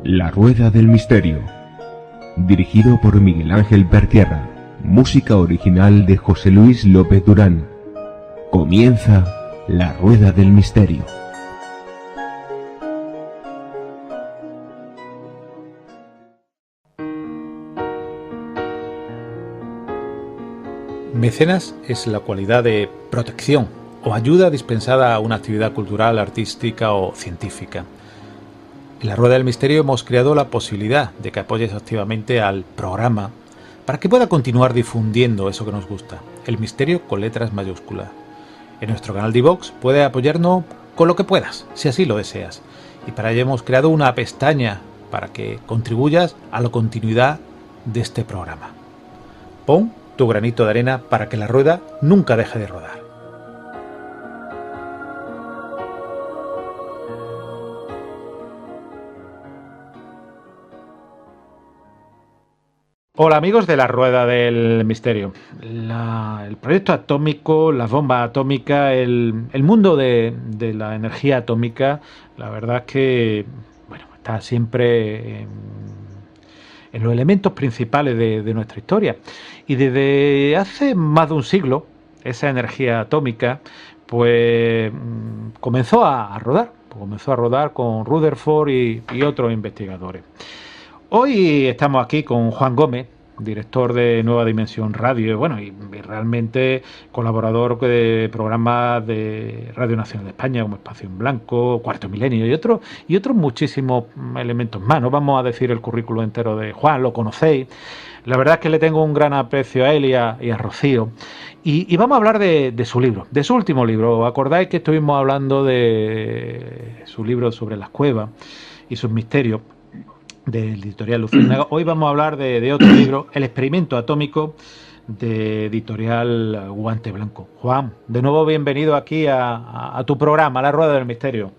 La Rueda del Misterio, dirigido por Miguel Ángel Pertierra, música original de José Luis López Durán. Comienza La Rueda del Misterio. Mecenas es la cualidad de protección o ayuda dispensada a una actividad cultural, artística o científica. En La Rueda del Misterio hemos creado la posibilidad de que apoyes activamente al programa para que pueda continuar difundiendo eso que nos gusta, el misterio con letras mayúsculas. En nuestro canal de iVoox puedes apoyarnos con lo que puedas, si así lo deseas. Y para ello hemos creado una pestaña para que contribuyas a la continuidad de este programa. Pon tu granito de arena para que la rueda nunca deje de rodar. Hola amigos de la Rueda del Misterio. El proyecto atómico, la bomba atómica, el mundo de la energía atómica, la verdad es que está siempre en los elementos principales de nuestra historia. Y desde hace más de un siglo, esa energía atómica pues comenzó a rodar. Comenzó a rodar con Rutherford y otros investigadores. Hoy estamos aquí con Juan Gómez, director de Nueva Dimensión Radio, y realmente colaborador de programas de Radio Nacional de España como Espacio en Blanco, Cuarto Milenio y otros muchísimos elementos más. No vamos a decir el currículo entero de Juan, lo conocéis. La verdad es que le tengo un gran aprecio a él y a Rocío. Y vamos a hablar de su libro, de su último libro. ¿Os acordáis que estuvimos hablando de su libro sobre las cuevas y sus misterios? Del editorial Luciérnaga. Hoy vamos a hablar de otro libro, El experimento atómico, de editorial Guante Blanco. Juan, de nuevo bienvenido aquí a tu programa, La Rueda del Misterio.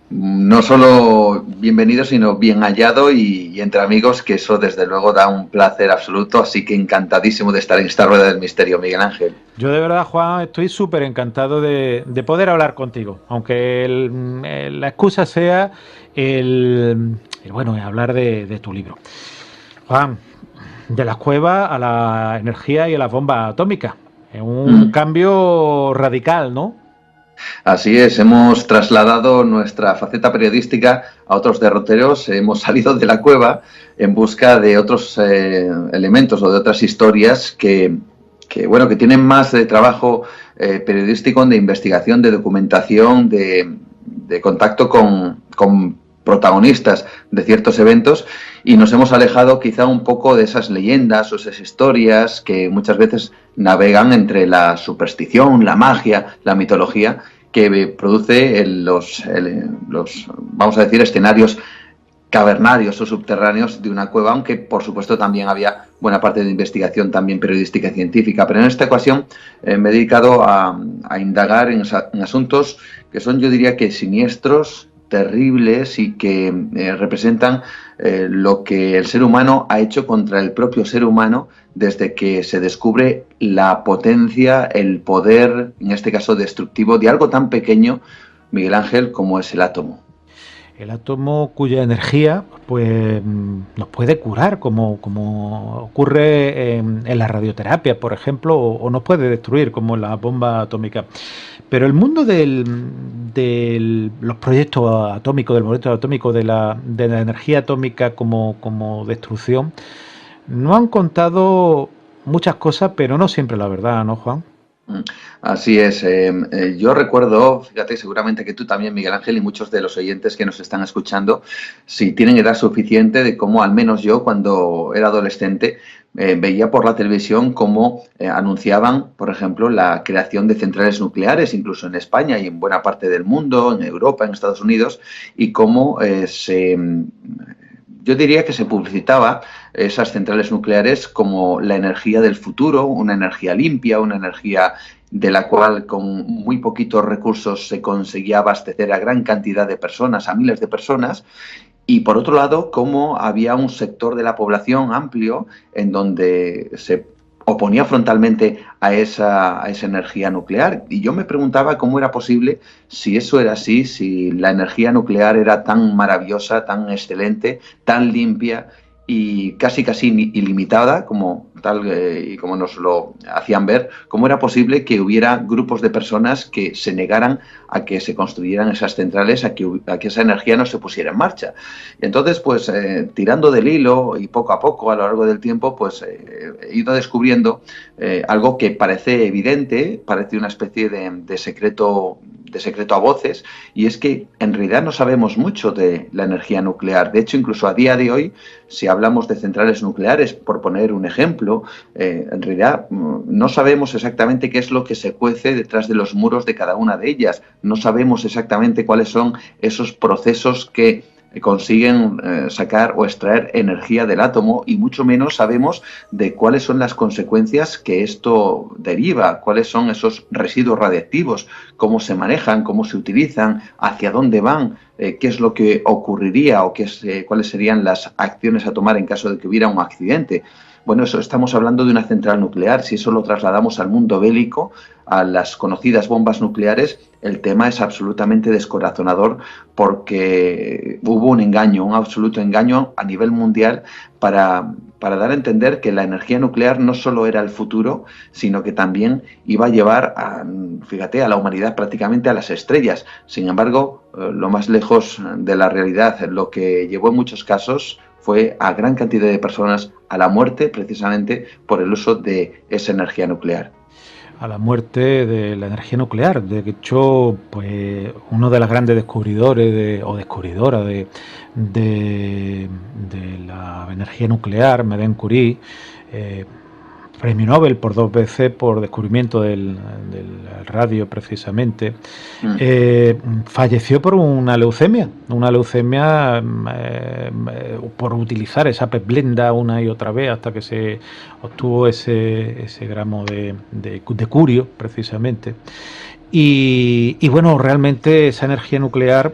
No solo bienvenido, sino bien hallado y entre amigos, que eso desde luego da un placer absoluto, así que encantadísimo de estar en esta Rueda del Misterio, Miguel Ángel. Yo de verdad, Juan, estoy súper encantado de poder hablar contigo, aunque la excusa sea hablar de tu libro. Juan, de las cuevas a la energía y a las bombas atómicas. Es un cambio radical, ¿no? Así es, hemos trasladado nuestra faceta periodística a otros derroteros, hemos salido de la cueva en busca de otros elementos o de otras historias que tienen más de trabajo periodístico, de investigación, de documentación, de contacto con protagonistas de ciertos eventos, y nos hemos alejado quizá un poco de esas leyendas o esas historias que muchas veces navegan entre la superstición, la magia, la mitología, que produce los vamos a decir, escenarios cavernarios o subterráneos de una cueva, aunque por supuesto también había buena parte de investigación también periodística y científica. Pero en esta ocasión me he dedicado a indagar en asuntos que son, yo diría que siniestros, terribles, y que representan lo que el ser humano ha hecho contra el propio ser humano desde que se descubre la potencia, el poder, en este caso destructivo, de algo tan pequeño, Miguel Ángel, como es el átomo. El átomo cuya energía pues nos puede curar, como ocurre en la radioterapia, por ejemplo, o nos puede destruir, como en la bomba atómica. Pero el mundo de los proyectos atómicos, del proyecto atómico, de la energía atómica como destrucción, no han contado muchas cosas, pero no siempre la verdad, ¿no, Juan? Así es. Yo recuerdo, fíjate, seguramente que tú también, Miguel Ángel, y muchos de los oyentes que nos están escuchando, si tienen edad suficiente, de cómo al menos yo, cuando era adolescente, veía por la televisión cómo anunciaban, por ejemplo, la creación de centrales nucleares, incluso en España y en buena parte del mundo, en Europa, en Estados Unidos, y cómo yo diría que se publicitaba esas centrales nucleares como la energía del futuro, una energía limpia, una energía de la cual con muy poquitos recursos se conseguía abastecer a gran cantidad de personas, a miles de personas. Y por otro lado, cómo había un sector de la población amplio en donde se oponía frontalmente a esa energía nuclear. Y yo me preguntaba cómo era posible, si eso era así, si la energía nuclear era tan maravillosa, tan excelente, tan limpia y casi ilimitada, como tal y como nos lo hacían ver, cómo era posible que hubiera grupos de personas que se negaran a que se construyeran esas centrales, a que esa energía no se pusiera en marcha. Entonces, pues tirando del hilo y poco a poco a lo largo del tiempo, pues he ido descubriendo algo que parece evidente, parece una especie de secreto a voces, y es que en realidad no sabemos mucho de la energía nuclear. De hecho, incluso a día de hoy, si hablamos de centrales nucleares, por poner un ejemplo, en realidad no sabemos exactamente qué es lo que se cuece detrás de los muros de cada una de ellas. No sabemos exactamente cuáles son esos procesos que consiguen sacar o extraer energía del átomo, y mucho menos sabemos de cuáles son las consecuencias que esto deriva, cuáles son esos residuos radiactivos, cómo se manejan, cómo se utilizan, hacia dónde van, qué es lo que ocurriría o cuáles serían las acciones a tomar en caso de que hubiera un accidente. Bueno, eso estamos hablando de una central nuclear. Si eso lo trasladamos al mundo bélico, a las conocidas bombas nucleares, el tema es absolutamente descorazonador, porque hubo un engaño, un absoluto engaño a nivel mundial para dar a entender que la energía nuclear no solo era el futuro, sino que también iba a llevar, fíjate, a la humanidad prácticamente a las estrellas. Sin embargo, lo más lejos de la realidad, lo que llevó en muchos casos fue a gran cantidad de personas a la muerte, precisamente por el uso de esa energía nuclear. A la muerte de la energía nuclear. De hecho, pues uno de los grandes descubridores descubridoras de la energía nuclear, Madame Curie, premio Nobel por 2 veces por descubrimiento del radio, precisamente, falleció por una leucemia por utilizar esa pezblenda una y otra vez hasta que se obtuvo ese gramo de curio, precisamente. Y bueno, realmente esa energía nuclear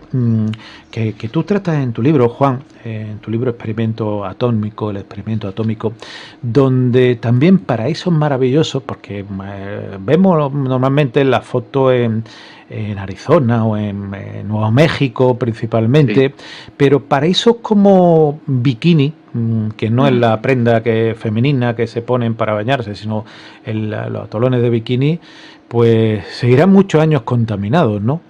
que tú tratas en tu libro, Juan, en tu libro Experimento Atómico, el experimento atómico, donde también paraísos maravillosos, porque vemos normalmente la foto en Arizona o en Nuevo México principalmente, sí, pero paraísos como Bikini, que no es la prenda femenina que se ponen para bañarse, sino los atolones de Bikini, pues seguirán muchos años contaminados, ¿no?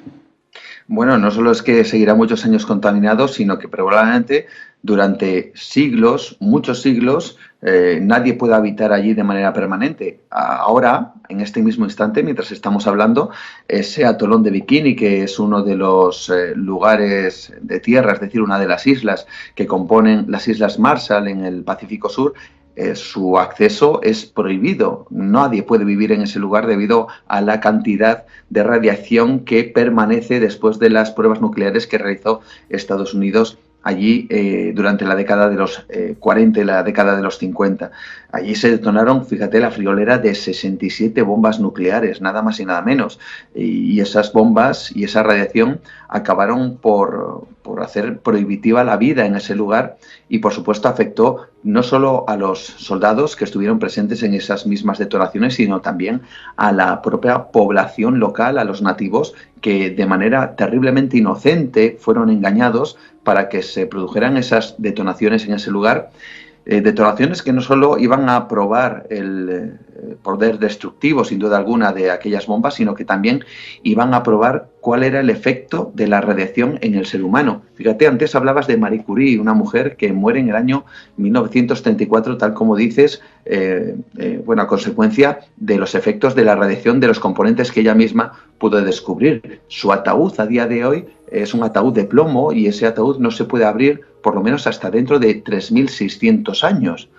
Bueno, no solo es que seguirá muchos años contaminados, sino que probablemente durante siglos, muchos siglos, nadie pueda habitar allí de manera permanente. Ahora, en este mismo instante, mientras estamos hablando, ese atolón de Bikini, que es uno de los lugares de tierra, es decir, una de las islas que componen las Islas Marshall en el Pacífico Sur, su acceso es prohibido. Nadie puede vivir en ese lugar debido a la cantidad de radiación que permanece después de las pruebas nucleares que realizó Estados Unidos allí durante la década de los 40 y la década de los 50. Allí se detonaron, fíjate, la friolera de 67 bombas nucleares, nada más y nada menos. Y esas bombas y esa radiación acabaron por hacer prohibitiva la vida en ese lugar, y por supuesto afectó no solo a los soldados que estuvieron presentes en esas mismas detonaciones, sino también a la propia población local, a los nativos, que de manera terriblemente inocente fueron engañados para que se produjeran esas detonaciones en ese lugar. Detonaciones que no solo iban a probar el poder destructivo, sin duda alguna, de aquellas bombas, sino que también iban a probar cuál era el efecto de la radiación en el ser humano. Fíjate, antes hablabas de Marie Curie, una mujer que muere en el año 1934, tal como dices, a consecuencia de los efectos de la radiación de los componentes que ella misma pudo descubrir. Su ataúd a día de hoy es un ataúd de plomo, y ese ataúd no se puede abrir por lo menos hasta dentro de 3.600 años.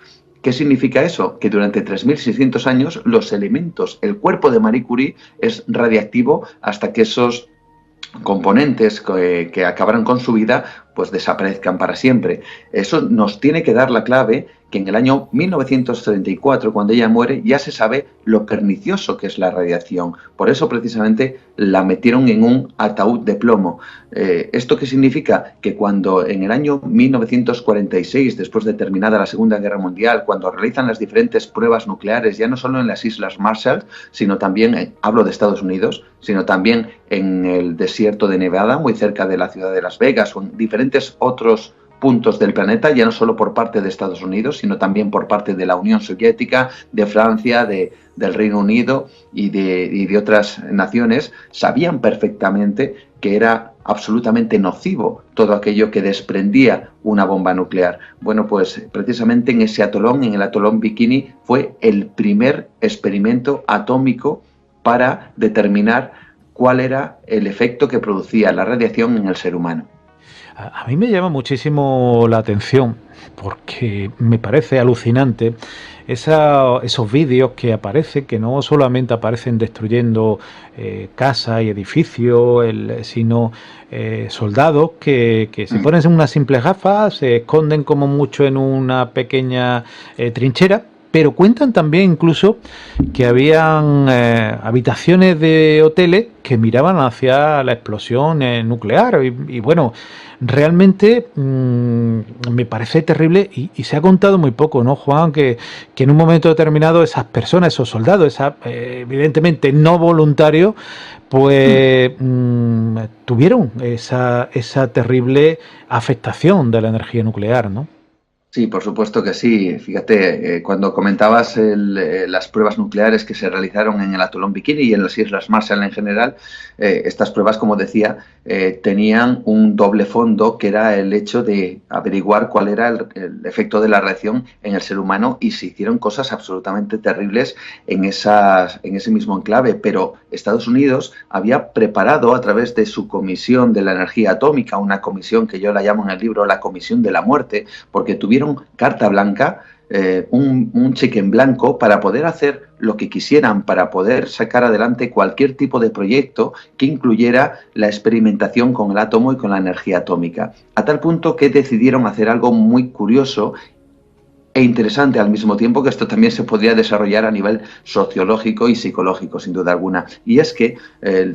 ¿Qué significa eso? Que durante 3.600 años los elementos, el cuerpo de Marie Curie es radiactivo hasta que esos componentes que acabaron con su vida pues desaparezcan para siempre. Eso nos tiene que dar la clave que en el año 1934, cuando ella muere, ya se sabe lo pernicioso que es la radiación. Por eso, precisamente, la metieron en un ataúd de plomo. ¿Esto qué significa? Que cuando en el año 1946, después de terminada la Segunda Guerra Mundial, cuando realizan las diferentes pruebas nucleares, ya no solo en las Islas Marshall, sino también, hablo de Estados Unidos, sino también en el desierto de Nevada, muy cerca de la ciudad de Las Vegas, o en diferentes otros puntos del planeta, ya no solo por parte de Estados Unidos, sino también por parte de la Unión Soviética, de Francia, del Reino Unido y de otras naciones, sabían perfectamente que era absolutamente nocivo todo aquello que desprendía una bomba nuclear. Bueno, pues precisamente en ese atolón, en el atolón Bikini, fue el primer experimento atómico para determinar cuál era el efecto que producía la radiación en el ser humano. A mí me llama muchísimo la atención porque me parece alucinante esos vídeos que aparecen, que no solamente aparecen destruyendo casas y edificios, sino soldados que se ponen en unas simples gafas, se esconden como mucho en una pequeña trinchera. Pero cuentan también incluso que habían habitaciones de hoteles que miraban hacia la explosión nuclear. Y bueno, realmente me parece terrible y se ha contado muy poco, ¿no, Juan? Que en un momento determinado esas personas, esos soldados, evidentemente no voluntarios, pues tuvieron esa terrible afectación de la energía nuclear, ¿no? Sí, por supuesto que sí. Fíjate, cuando comentabas las pruebas nucleares que se realizaron en el atolón Bikini y en las Islas Marshall en general, estas pruebas, como decía, tenían un doble fondo, que era el hecho de averiguar cuál era el efecto de la radiación en el ser humano, y se hicieron cosas absolutamente terribles en ese mismo enclave. Pero Estados Unidos había preparado, a través de su Comisión de la Energía Atómica, una comisión que yo la llamo en el libro la Comisión de la Muerte, porque tuvieron carta blanca, un cheque en blanco para poder hacer lo que quisieran, para poder sacar adelante cualquier tipo de proyecto que incluyera la experimentación con el átomo y con la energía atómica. A tal punto que decidieron hacer algo muy curioso e interesante al mismo tiempo, que esto también se podría desarrollar a nivel sociológico y psicológico, sin duda alguna. Y es que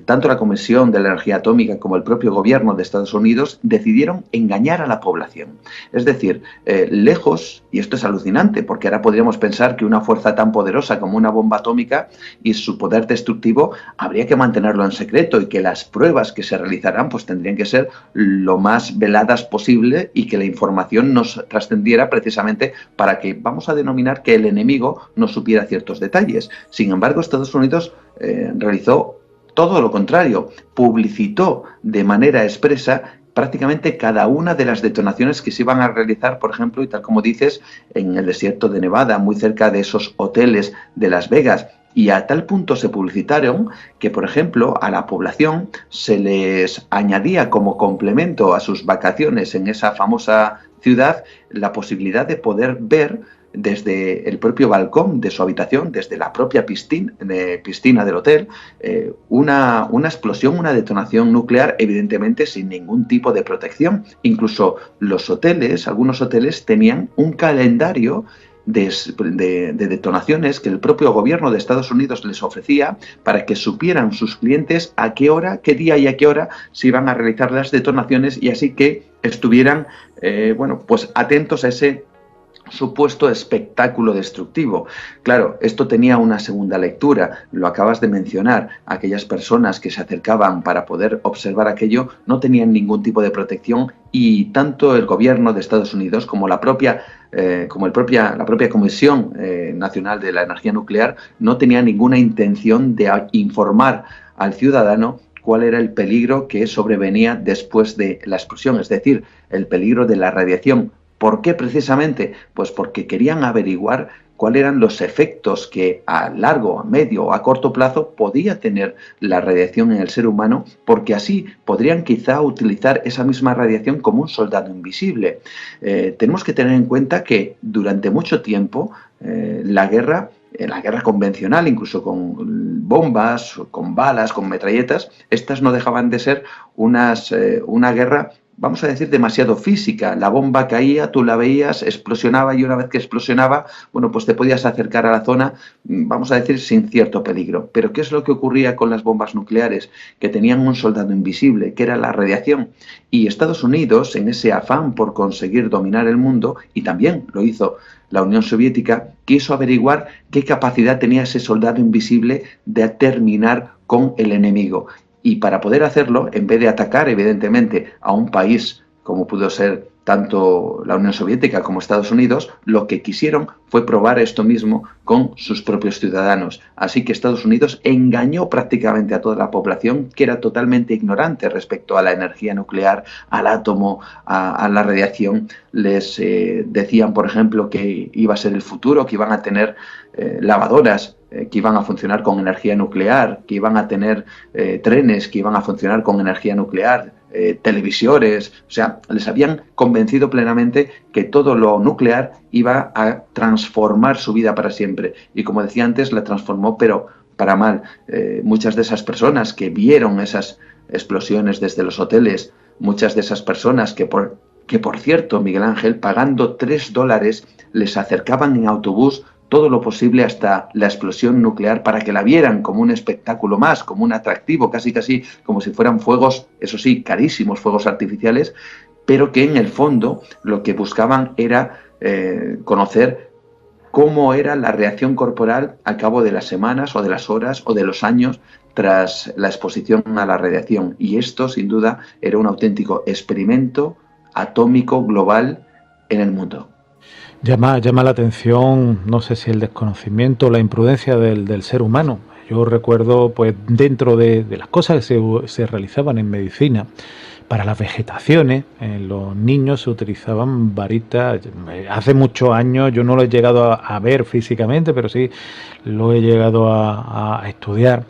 tanto la Comisión de la Energía Atómica como el propio gobierno de Estados Unidos decidieron engañar a la población. Es decir, lejos, y esto es alucinante, porque ahora podríamos pensar que una fuerza tan poderosa como una bomba atómica y su poder destructivo habría que mantenerlo en secreto, y que las pruebas que se realizarán pues tendrían que ser lo más veladas posible, y que la información nos trascendiera precisamente para que, vamos a denominar, que el enemigo no supiera ciertos detalles. Sin embargo, Estados Unidos realizó todo lo contrario, publicitó de manera expresa prácticamente cada una de las detonaciones que se iban a realizar, por ejemplo, y tal como dices, en el desierto de Nevada, muy cerca de esos hoteles de Las Vegas. Y a tal punto se publicitaron que, por ejemplo, a la población se les añadía como complemento a sus vacaciones en esa famosa ciudad la posibilidad de poder ver desde el propio balcón de su habitación, desde la propia piscina del hotel, una explosión, una detonación nuclear, evidentemente sin ningún tipo de protección. Incluso los hoteles, algunos hoteles, tenían un calendario de detonaciones que el propio gobierno de Estados Unidos les ofrecía, para que supieran sus clientes a qué hora, qué día y a qué hora se iban a realizar las detonaciones, y así que estuvieran pues atentos a ese supuesto espectáculo destructivo. Claro, esto tenía una segunda lectura, lo acabas de mencionar. Aquellas personas que se acercaban para poder observar aquello no tenían ningún tipo de protección, y tanto el gobierno de Estados Unidos como la propia Comisión Nacional de la Energía Nuclear no tenía ninguna intención de informar al ciudadano cuál era el peligro que sobrevenía después de la explosión, es decir, el peligro de la radiación. ¿Por qué precisamente? Pues porque querían averiguar cuáles eran los efectos que a largo, a medio o a corto plazo podía tener la radiación en el ser humano, porque así podrían quizá utilizar esa misma radiación como un soldado invisible. Tenemos que tener en cuenta que durante mucho tiempo la guerra convencional, incluso con bombas, con balas, con metralletas, estas no dejaban de ser una guerra vamos a decir, demasiado física. La bomba caía, tú la veías, explosionaba y una vez que explosionaba, bueno, pues te podías acercar a la zona, vamos a decir, sin cierto peligro. Pero ¿qué es lo que ocurría con las bombas nucleares? Que tenían un soldado invisible, que era la radiación. Y Estados Unidos, en ese afán por conseguir dominar el mundo, y también lo hizo la Unión Soviética, quiso averiguar qué capacidad tenía ese soldado invisible de terminar con el enemigo. Y para poder hacerlo, en vez de atacar, evidentemente, a un país como pudo ser tanto la Unión Soviética como Estados Unidos, lo que quisieron fue probar esto mismo con sus propios ciudadanos. Así que Estados Unidos engañó prácticamente a toda la población, que era totalmente ignorante respecto a la energía nuclear, al átomo, a la radiación. Les decían, por ejemplo, que iba a ser el futuro, que iban a tener lavadoras que iban a funcionar con energía nuclear, que iban a tener trenes que iban a funcionar con energía nuclear, televisores, o sea, les habían convencido plenamente que todo lo nuclear iba a transformar su vida para siempre. Y como decía antes, la transformó, pero para mal. Muchas de esas personas que vieron esas explosiones desde los hoteles, muchas de esas personas que por cierto, Miguel Ángel, pagando $3, les acercaban en autobús todo lo posible hasta la explosión nuclear para que la vieran como un espectáculo más, como un atractivo, casi como si fueran fuegos, eso sí, carísimos fuegos artificiales, pero que en el fondo lo que buscaban era conocer cómo era la reacción corporal al cabo de las semanas o de las horas o de los años tras la exposición a la radiación. Y esto, sin duda, era un auténtico experimento atómico global en el mundo. Llama la atención, no sé si el desconocimiento o la imprudencia del ser humano. Yo recuerdo, pues, dentro de las cosas que se realizaban en medicina, para las vegetaciones, en los niños se utilizaban varitas. Hace muchos años, yo no lo he llegado a ver físicamente, pero sí lo he llegado a estudiar,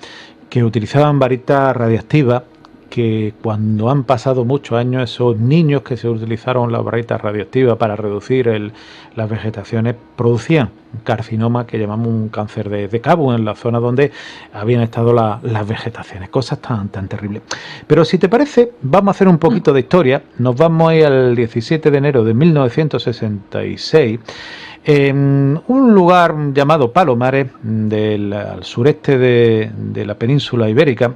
que utilizaban varitas radiactivas, que cuando han pasado muchos años, esos niños que se utilizaron las barritas radioactivas para reducir las vegetaciones, producían un carcinoma que llamamos un cáncer de cabo en la zona donde habían estado las vegetaciones. Cosas tan terribles. Pero si te parece, vamos a hacer un poquito de historia. Nos vamos a ir al 17 de enero de 1966. En un lugar llamado Palomares, al sureste de la península ibérica,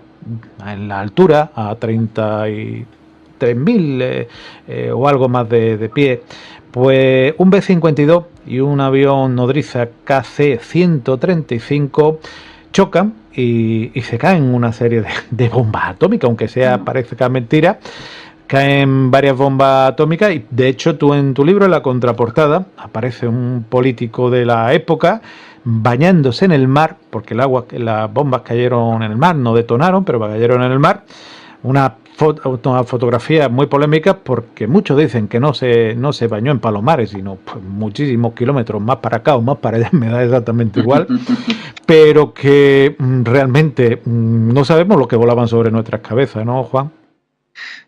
en la altura, a 33.000 o algo más de pie, pues un B-52 y un avión nodriza KC-135 chocan y se caen una serie de bombas atómicas, aunque parezca mentira. Caen varias bombas atómicas y, de hecho, tú en tu libro, en la contraportada, aparece un político de la época bañándose en el mar, porque las bombas cayeron en el mar, no detonaron, pero cayeron en el mar. Una fotografía muy polémica, porque muchos dicen que no se bañó en Palomares, sino pues, muchísimos kilómetros más para acá o más para allá, me da exactamente igual, pero que realmente no sabemos lo que volaban sobre nuestras cabezas, ¿no, Juan?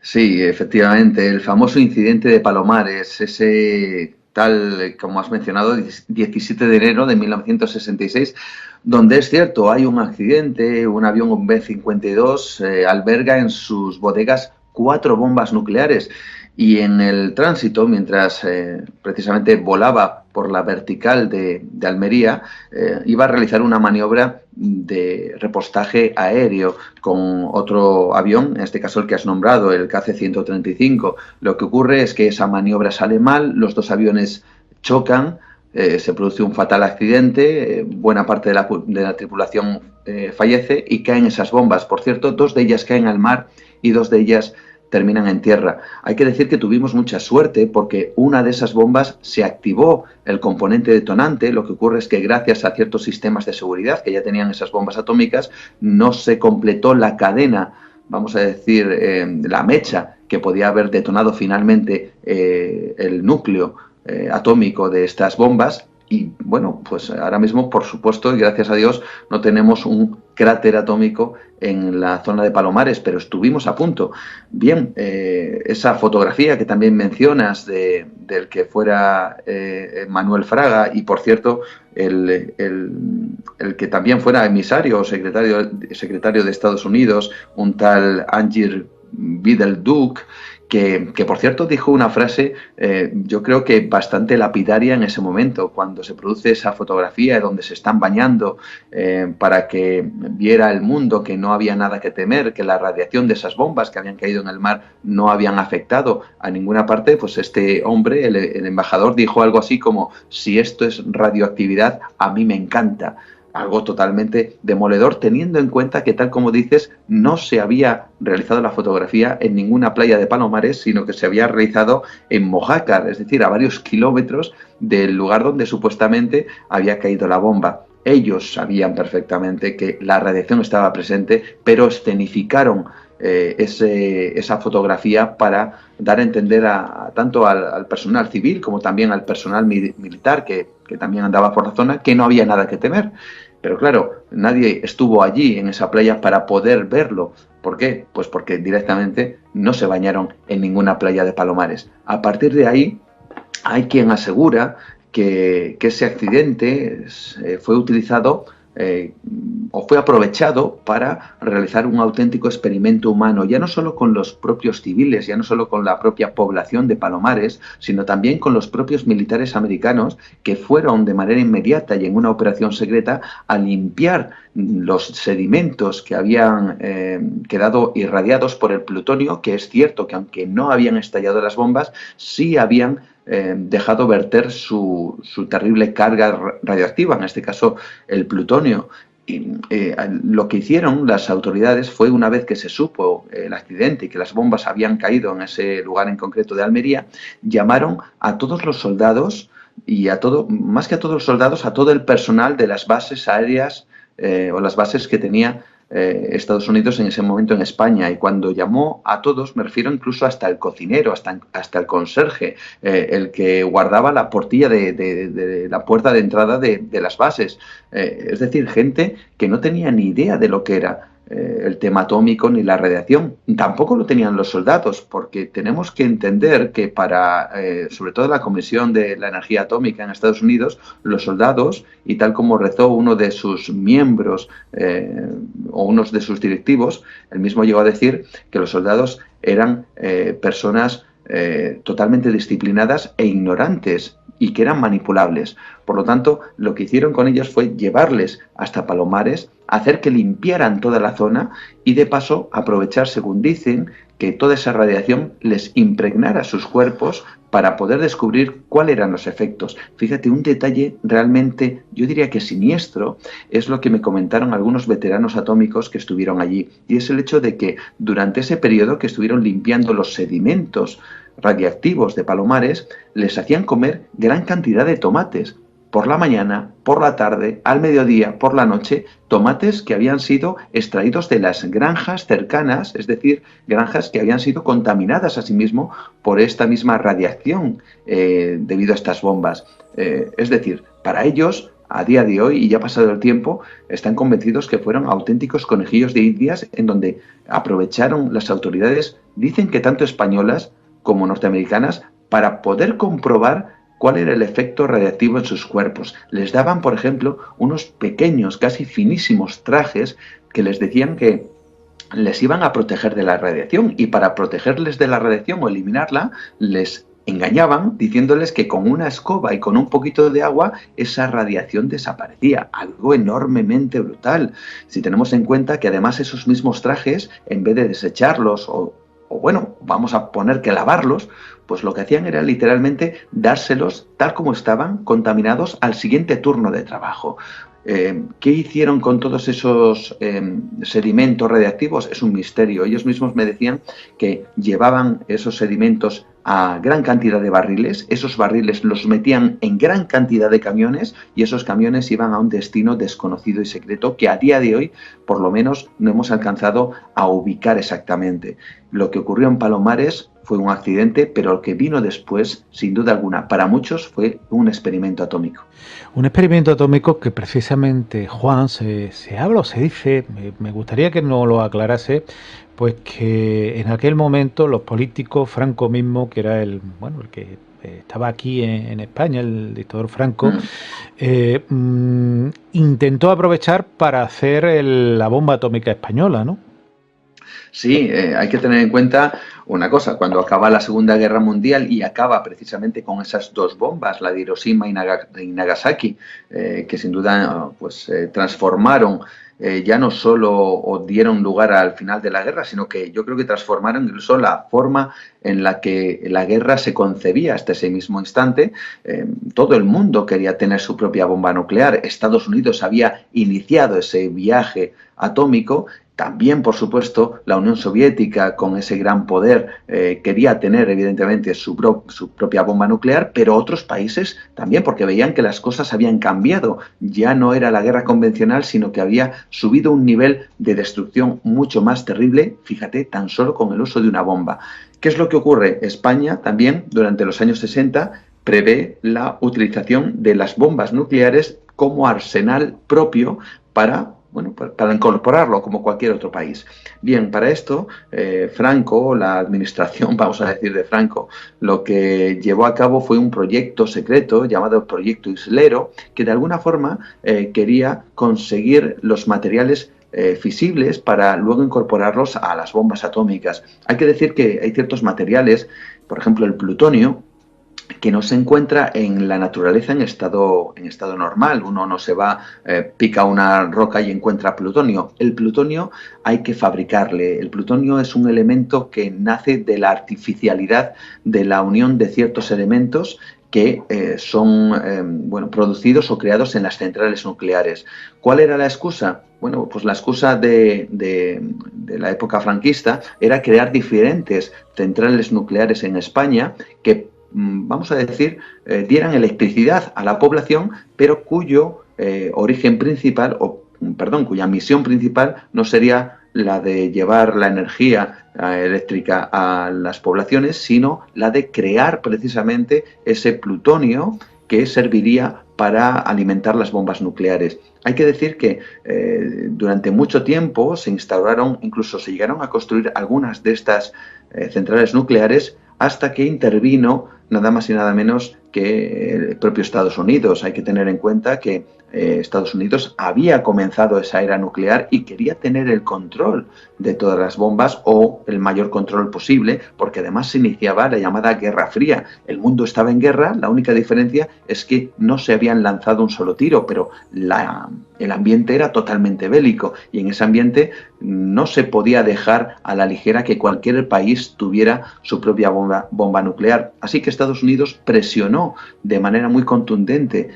Sí, efectivamente, el famoso incidente de Palomares, ese tal, como has mencionado, 17 de enero de 1966, donde es cierto, hay un accidente, un avión, un B-52, alberga en sus bodegas 4 bombas nucleares y en el tránsito, mientras precisamente volaba por la vertical de Almería, iba a realizar una maniobra de repostaje aéreo con otro avión, en este caso el que has nombrado, el KC-135. Lo que ocurre es que esa maniobra sale mal, los dos aviones chocan, se produce un fatal accidente, buena parte de la tripulación fallece y caen esas bombas. Por cierto, 2 de ellas caen al mar y 2 de ellas terminan en tierra. Hay que decir que tuvimos mucha suerte porque una de esas bombas se activó el componente detonante. Lo que ocurre es que gracias a ciertos sistemas de seguridad que ya tenían esas bombas atómicas, no se completó la cadena, vamos a decir, la mecha que podía haber detonado finalmente el núcleo atómico de estas bombas. Y bueno, pues ahora mismo, por supuesto, y gracias a Dios, no tenemos un cráter atómico en la zona de Palomares, pero estuvimos a punto. Bien, esa fotografía que también mencionas del que fuera Manuel Fraga, y por cierto, el que también fuera emisario o secretario de Estados Unidos, un tal Angel Vidal Duke, que por cierto dijo una frase, yo creo que bastante lapidaria en ese momento, cuando se produce esa fotografía donde se están bañando para que viera el mundo que no había nada que temer, que la radiación de esas bombas que habían caído en el mar no habían afectado a ninguna parte. Pues este hombre, el embajador, dijo algo así como: si esto es radioactividad, a mí me encanta. Algo totalmente demoledor, teniendo en cuenta que, tal como dices, no se había realizado la fotografía en ninguna playa de Palomares, sino que se había realizado en Mojácar, es decir, a varios kilómetros del lugar donde supuestamente había caído la bomba. Ellos sabían perfectamente que la radiación estaba presente, pero escenificaron esa fotografía para dar a entender tanto al personal civil como también al personal militar que también andaba por la zona, que no había nada que temer. Pero claro, nadie estuvo allí en esa playa para poder verlo. ¿Por qué? Pues porque directamente no se bañaron en ninguna playa de Palomares. A partir de ahí, hay quien asegura que ese accidente fue utilizado o fue aprovechado para realizar un auténtico experimento humano, ya no solo con los propios civiles, ya no solo con la propia población de Palomares, sino también con los propios militares americanos, que fueron de manera inmediata y en una operación secreta a limpiar los sedimentos que habían quedado irradiados por el plutonio, que es cierto que aunque no habían estallado las bombas, sí habían dejado verter su terrible carga radioactiva, en este caso el plutonio. Y lo que hicieron las autoridades fue, una vez que se supo el accidente y que las bombas habían caído en ese lugar en concreto de Almería, llamaron a todos los soldados y más que a todos los soldados, a todo el personal de las bases aéreas o las bases que tenía Estados Unidos en ese momento en España. Y cuando llamó a todos, me refiero incluso hasta el cocinero, hasta el conserje, el que guardaba la portilla de la puerta de entrada de las bases. Es decir, gente que no tenía ni idea de lo que era el tema atómico ni la radiación. Tampoco lo tenían los soldados, porque tenemos que entender que para, sobre todo la Comisión de la Energía Atómica en Estados Unidos, los soldados, y tal como rezó uno de sus miembros o unos de sus directivos, él mismo llegó a decir que los soldados eran personas totalmente disciplinadas e ignorantes, y que eran manipulables. Por lo tanto, lo que hicieron con ellos fue llevarles hasta Palomares, hacer que limpiaran toda la zona y, de paso, aprovechar, según dicen, que toda esa radiación les impregnara sus cuerpos para poder descubrir cuáles eran los efectos. Fíjate, un detalle realmente, yo diría que siniestro, es lo que me comentaron algunos veteranos atómicos que estuvieron allí, y es el hecho de que durante ese periodo que estuvieron limpiando los sedimentos radiactivos de Palomares, les hacían comer gran cantidad de tomates, por la mañana, por la tarde, al mediodía, por la noche, tomates que habían sido extraídos de las granjas cercanas, es decir, granjas que habían sido contaminadas asimismo por esta misma radiación debido a estas bombas. Es decir, para ellos, a día de hoy, y ya pasado el tiempo, están convencidos que fueron auténticos conejillos de indias, en donde aprovecharon las autoridades, dicen que tanto españolas como norteamericanas, para poder comprobar cuál era el efecto radiactivo en sus cuerpos. Les daban, por ejemplo, unos pequeños, casi finísimos trajes que les decían que les iban a proteger de la radiación, y para protegerles de la radiación o eliminarla, les engañaban diciéndoles que con una escoba y con un poquito de agua esa radiación desaparecía. Algo enormemente brutal. Si tenemos en cuenta que además esos mismos trajes, en vez de desecharlos o bueno, vamos a poner que lavarlos, pues lo que hacían era literalmente dárselos tal como estaban, contaminados, al siguiente turno de trabajo. ¿Qué hicieron con todos esos sedimentos radiactivos? Es un misterio. Ellos mismos me decían que llevaban esos sedimentos a gran cantidad de barriles, esos barriles los metían en gran cantidad de camiones, y esos camiones iban a un destino desconocido y secreto que a día de hoy, por lo menos, no hemos alcanzado a ubicar exactamente. Lo que ocurrió en Palomares fue un accidente, pero lo que vino después, sin duda alguna, para muchos fue un experimento atómico. Un experimento atómico que precisamente, Juan, se habla o se dice, me gustaría que nos lo aclarase, pues que en aquel momento los políticos, Franco mismo, que era el que estaba aquí en España, el dictador Franco, intentó aprovechar para hacer la bomba atómica española, ¿no? Sí, hay que tener en cuenta una cosa, cuando acaba la Segunda Guerra Mundial y acaba precisamente con esas dos bombas, la de Hiroshima y Nagasaki, que sin duda pues transformaron ya no solo o dieron lugar al final de la guerra, sino que yo creo que transformaron incluso la forma en la que la guerra se concebía hasta ese mismo instante. Todo el mundo quería tener su propia bomba nuclear. Estados Unidos había iniciado ese viaje atómico. También, por supuesto, la Unión Soviética, con ese gran poder, quería tener, evidentemente, su propia bomba nuclear, pero otros países también, porque veían que las cosas habían cambiado. Ya no era la guerra convencional, sino que había subido un nivel de destrucción mucho más terrible, fíjate, tan solo con el uso de una bomba. ¿Qué es lo que ocurre? España también, durante los años 60, prevé la utilización de las bombas nucleares como arsenal propio para incorporarlo como cualquier otro país. Bien, para esto, Franco, la administración, vamos a decir, de Franco, lo que llevó a cabo fue un proyecto secreto llamado Proyecto Islero, que de alguna forma quería conseguir los materiales fisibles para luego incorporarlos a las bombas atómicas. Hay que decir que hay ciertos materiales, por ejemplo el plutonio, que no se encuentra en la naturaleza en estado normal. Uno no se va, pica una roca y encuentra plutonio. El plutonio hay que fabricarle. El plutonio es un elemento que nace de la artificialidad de la unión de ciertos elementos que son producidos o creados en las centrales nucleares. ¿Cuál era la excusa? Bueno, pues la excusa de la época franquista era crear diferentes centrales nucleares en España que, vamos a decir, dieran electricidad a la población, pero cuyo origen principal, cuya misión principal no sería la de llevar la energía eléctrica a las poblaciones, sino la de crear precisamente ese plutonio que serviría para alimentar las bombas nucleares. Hay que decir que durante mucho tiempo se instauraron, incluso se llegaron a construir algunas de estas centrales nucleares hasta que intervino nada más y nada menos que el propio Estados Unidos. Hay que tener en cuenta que Estados Unidos había comenzado esa era nuclear y quería tener el control de todas las bombas o el mayor control posible, porque además se iniciaba la llamada Guerra Fría. El mundo estaba en guerra, la única diferencia es que no se habían lanzado un solo tiro, pero el ambiente era totalmente bélico y en ese ambiente no se podía dejar a la ligera que cualquier país tuviera su propia bomba nuclear. Así que Estados Unidos presionó de manera muy contundente,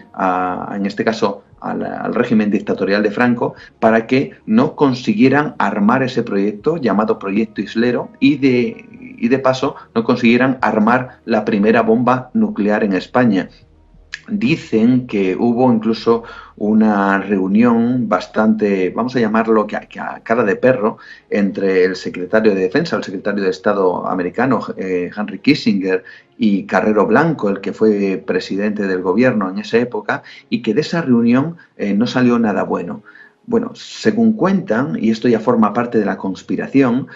en este caso, al régimen dictatorial de Franco, para que no consiguieran armar ese proyecto llamado Proyecto Islero y de paso no consiguieran armar la primera bomba nuclear en España. Dicen que hubo incluso una reunión bastante, vamos a llamarlo que a cara de perro, entre el secretario de Defensa, el secretario de Estado americano, Henry Kissinger, y Carrero Blanco, el que fue presidente del gobierno en esa época, y que de esa reunión no salió nada bueno. Bueno, según cuentan, y esto ya forma parte de la conspiración,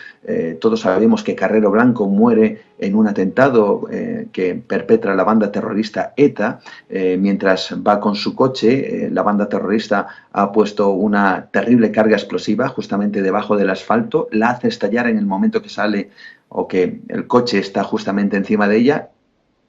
todos sabemos que Carrero Blanco muere en un atentado que perpetra la banda terrorista ETA. Mientras va con su coche, la banda terrorista ha puesto una terrible carga explosiva justamente debajo del asfalto, la hace estallar en el momento que sale o que el coche está justamente encima de ella,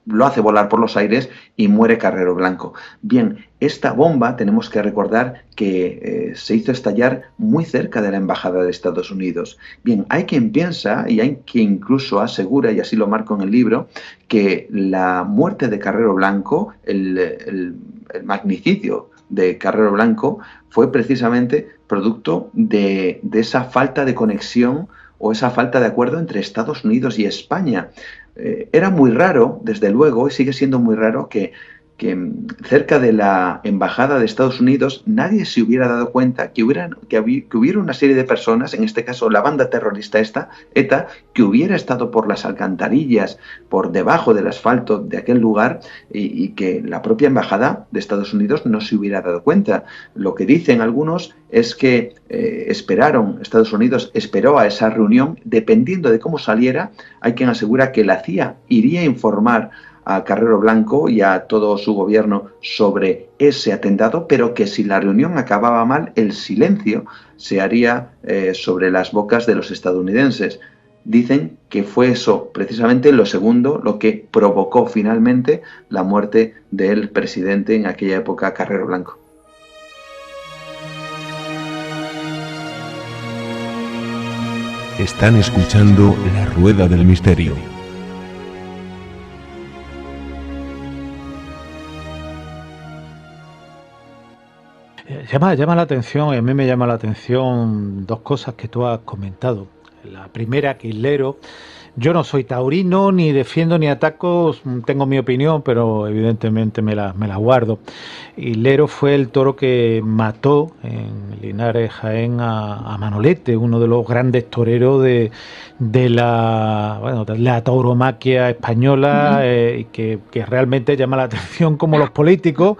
lo hace volar por los aires y muere Carrero Blanco. Bien, esta bomba tenemos que recordar que se hizo estallar muy cerca de la Embajada de Estados Unidos. Bien, hay quien piensa y hay quien incluso asegura, y así lo marco en el libro, que la muerte de Carrero Blanco, el magnicidio de Carrero Blanco, fue precisamente producto de esa falta de conexión o esa falta de acuerdo entre Estados Unidos y España. Era muy raro, desde luego, y sigue siendo muy raro que cerca de la Embajada de Estados Unidos nadie se hubiera dado cuenta que hubiera una serie de personas, en este caso la banda terrorista ETA, que hubiera estado por las alcantarillas, por debajo del asfalto de aquel lugar y que la propia Embajada de Estados Unidos no se hubiera dado cuenta. Lo que dicen algunos es que Estados Unidos esperó a esa reunión, dependiendo de cómo saliera. Hay quien asegura que la CIA iría a informar a Carrero Blanco y a todo su gobierno sobre ese atentado, pero que si la reunión acababa mal, el silencio se haría sobre las bocas de los estadounidenses. Dicen que fue eso, precisamente lo segundo, lo que provocó finalmente la muerte del presidente en aquella época, Carrero Blanco. Están escuchando La Rueda del Misterio. Llama la atención, y a mí me llama la atención dos cosas que tú has comentado. La primera, que Hilero, yo no soy taurino, ni defiendo ni ataco, tengo mi opinión, pero evidentemente me la guardo. Hilero fue el toro que mató en Linares, Jaén, a Manolete, uno de los grandes toreros de la tauromaquia española, y que realmente llama la atención como los políticos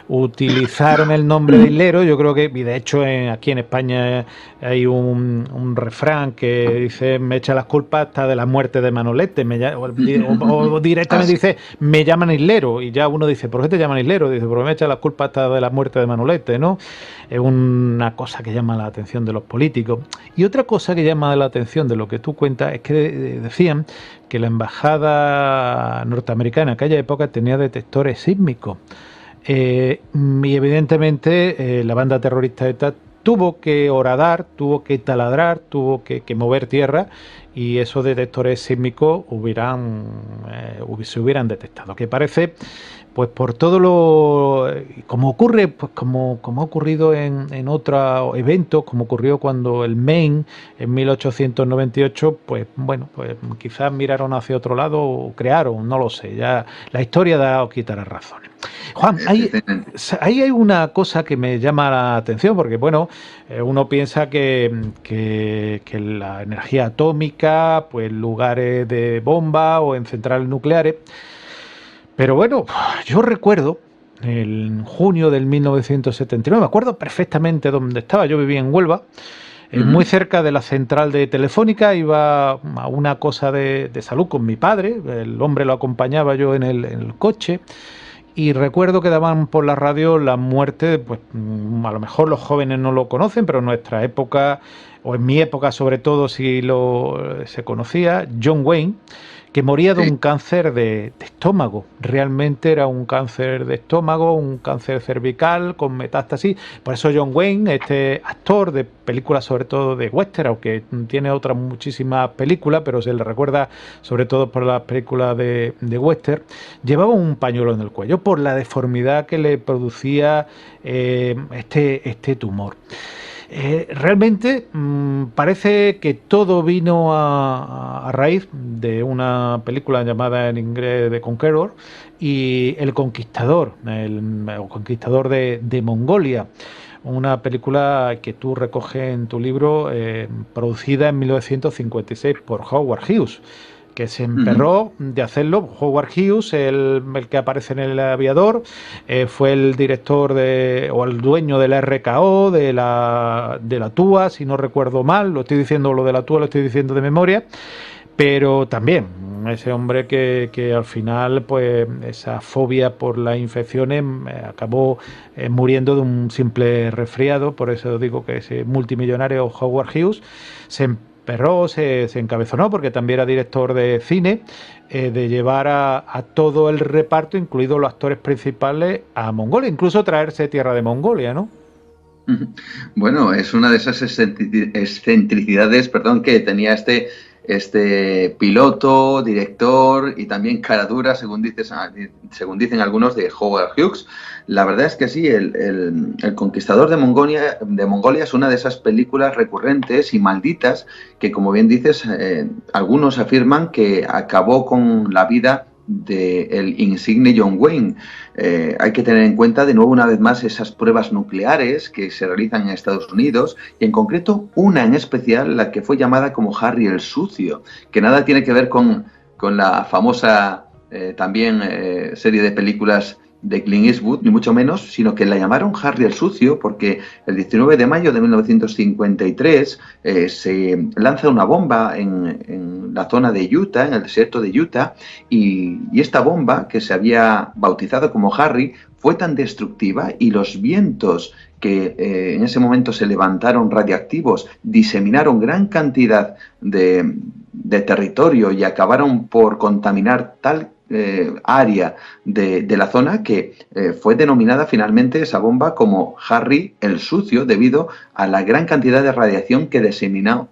utilizaron el nombre de Hilero. Yo creo que, y de hecho aquí en España hay un refrán que dice: me echa las culpas hasta de la muerte de Manolete, o directamente dice: me llaman Hilero, y ya uno dice: ¿por qué te llaman Hilero? Dice: porque me echa las culpas hasta de la muerte de Manolete, ¿no? Es una cosa que llama la atención de los políticos. Y otra cosa que llama la atención de lo que tú cuentas es que decían que la embajada norteamericana en aquella época tenía detectores sísmicos. Y evidentemente la banda terrorista ETA tuvo que horadar, tuvo que taladrar, tuvo que mover tierra, y esos detectores sísmicos se hubieran detectado. Que parece, pues por todo lo... como ocurre, pues como ha ocurrido en otros eventos, como ocurrió cuando el Maine en 1898, pues bueno, pues quizás miraron hacia otro lado o crearon, no lo sé, ya la historia da o quitará razones. Juan, ahí hay una cosa que me llama la atención, porque bueno, uno piensa que la energía atómica, pues lugares de bomba o en centrales nucleares, pero bueno, yo recuerdo en junio del 1979, me acuerdo perfectamente dónde estaba. Yo vivía en Huelva, muy cerca de la central de Telefónica. Iba a una cosa de salud con mi padre, el hombre lo acompañaba yo en el coche, y recuerdo que daban por la radio la muerte, pues a lo mejor los jóvenes no lo conocen, pero en nuestra época, o en mi época sobre todo, sí se conocía, John Wayne, que moría de un cáncer de estómago. Realmente era un cáncer de estómago, un cáncer cervical con metástasis. Por eso John Wayne, este actor de películas sobre todo de western, aunque tiene otras muchísimas películas, pero se le recuerda sobre todo por las películas de western, llevaba un pañuelo en el cuello por la deformidad que le producía este tumor. Realmente parece que todo vino a raíz de una película llamada en inglés The Conqueror y El Conquistador, el Conquistador de Mongolia, una película que tú recoges en tu libro, producida en 1956 por Howard Hughes, que se emperró de hacerlo. Howard Hughes, el que aparece en El Aviador, fue el director o el dueño de la RKO, de la TUA, si no recuerdo mal. Lo estoy diciendo, lo de la TUA lo estoy diciendo de memoria. Pero también ese hombre que al final, pues esa fobia por las infecciones, acabó muriendo de un simple resfriado. Por eso digo que ese multimillonario Howard Hughes se encabezonó, porque también era director de cine, de llevar a todo el reparto, incluidos los actores principales, a Mongolia, incluso traerse tierra de Mongolia, ¿no? Bueno, es una de esas excentricidades, que tenía este piloto, director y también cara dura, según dicen algunos, de Howard Hughes. La verdad es que sí, el Conquistador de Mongolia es una de esas películas recurrentes y malditas que, como bien dices, algunos afirman que acabó con la vida del insigne John Wayne. Hay que tener en cuenta, de nuevo, una vez más, esas pruebas nucleares que se realizan en Estados Unidos, y en concreto una en especial, la que fue llamada como Harry el Sucio, que nada tiene que ver con la famosa también serie de películas de Clint Eastwood, ni mucho menos, sino que la llamaron Harry el Sucio porque el 19 de mayo de 1953 se lanza una bomba en la zona de Utah, en el desierto de Utah, y esta bomba, que se había bautizado como Harry, fue tan destructiva y los vientos que en ese momento se levantaron radiactivos, diseminaron gran cantidad de territorio y acabaron por contaminar tal área de la zona que fue denominada finalmente esa bomba como Harry el Sucio, debido a la gran cantidad de radiación que diseminó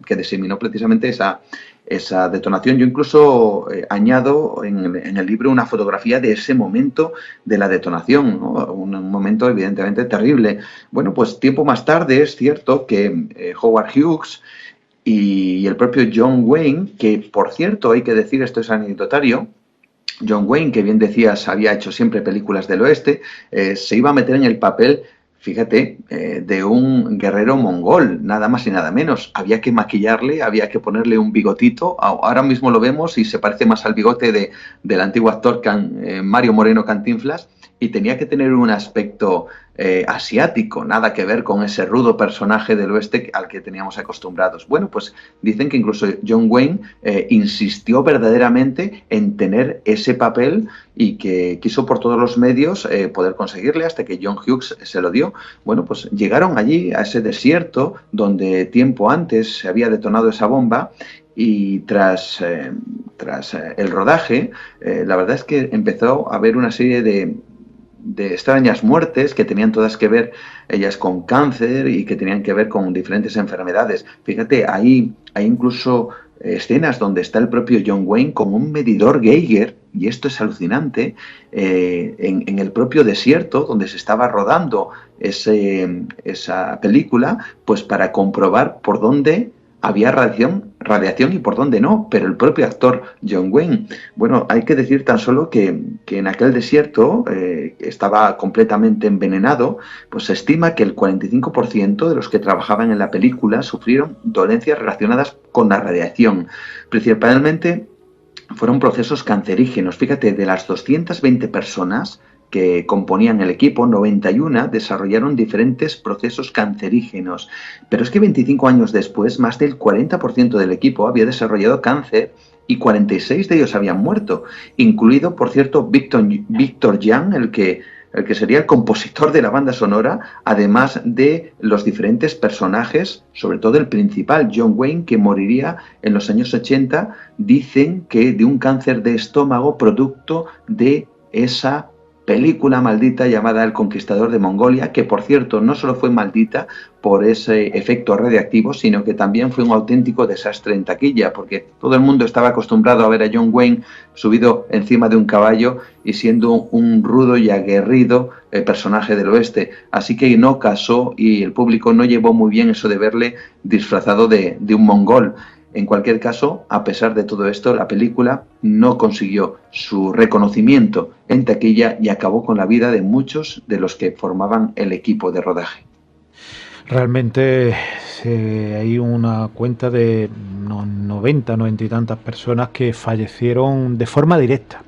precisamente esa detonación. Yo incluso añado en el libro una fotografía de ese momento de la detonación, ¿no? Un momento evidentemente terrible. Bueno, pues tiempo más tarde es cierto que Howard Hughes y el propio John Wayne, que por cierto hay que decir, esto es anecdotario, John Wayne, que bien decías, había hecho siempre películas del oeste, se iba a meter en el papel, fíjate, de un guerrero mongol, nada más y nada menos. Había que maquillarle, había que ponerle un bigotito. Ahora mismo lo vemos y se parece más al bigote del antiguo actor Mario Moreno Cantinflas, y tenía que tener un aspecto asiático, nada que ver con ese rudo personaje del oeste al que teníamos acostumbrados. Bueno, pues dicen que incluso John Wayne insistió verdaderamente en tener ese papel y que quiso por todos los medios poder conseguirle, hasta que John Hughes se lo dio. Bueno, pues llegaron allí a ese desierto donde tiempo antes se había detonado esa bomba, y tras el rodaje, la verdad es que empezó a haber una serie de extrañas muertes que tenían todas que ver, ellas con cáncer, y que tenían que ver con diferentes enfermedades. Fíjate, hay incluso escenas donde está el propio John Wayne con un medidor Geiger, y esto es alucinante, en el propio desierto donde se estaba rodando esa película, pues para comprobar por dónde había radiación y por dónde no, pero el propio actor John Wayne. Bueno, hay que decir tan solo que en aquel desierto estaba completamente envenenado, pues se estima que el 45% de los que trabajaban en la película sufrieron dolencias relacionadas con la radiación. Principalmente fueron procesos cancerígenos. Fíjate, de las 220 personas que componían el equipo, 91 desarrollaron diferentes procesos cancerígenos. Pero es que 25 años después, más del 40% del equipo había desarrollado cáncer y 46 de ellos habían muerto, incluido, por cierto, Victor Young, el que sería el compositor de la banda sonora, además de los diferentes personajes, sobre todo el principal, John Wayne, que moriría en los años 80, dicen que de un cáncer de estómago producto de esa película maldita llamada El Conquistador de Mongolia, que por cierto no solo fue maldita por ese efecto radiactivo, sino que también fue un auténtico desastre en taquilla, porque todo el mundo estaba acostumbrado a ver a John Wayne subido encima de un caballo y siendo un rudo y aguerrido personaje del oeste. Así que no casó, y el público no llevó muy bien eso de verle disfrazado de un mongol. En cualquier caso, a pesar de todo esto, la película no consiguió su reconocimiento en taquilla y acabó con la vida de muchos de los que formaban el equipo de rodaje. Realmente hay una cuenta de 90 y tantas personas que fallecieron de forma directa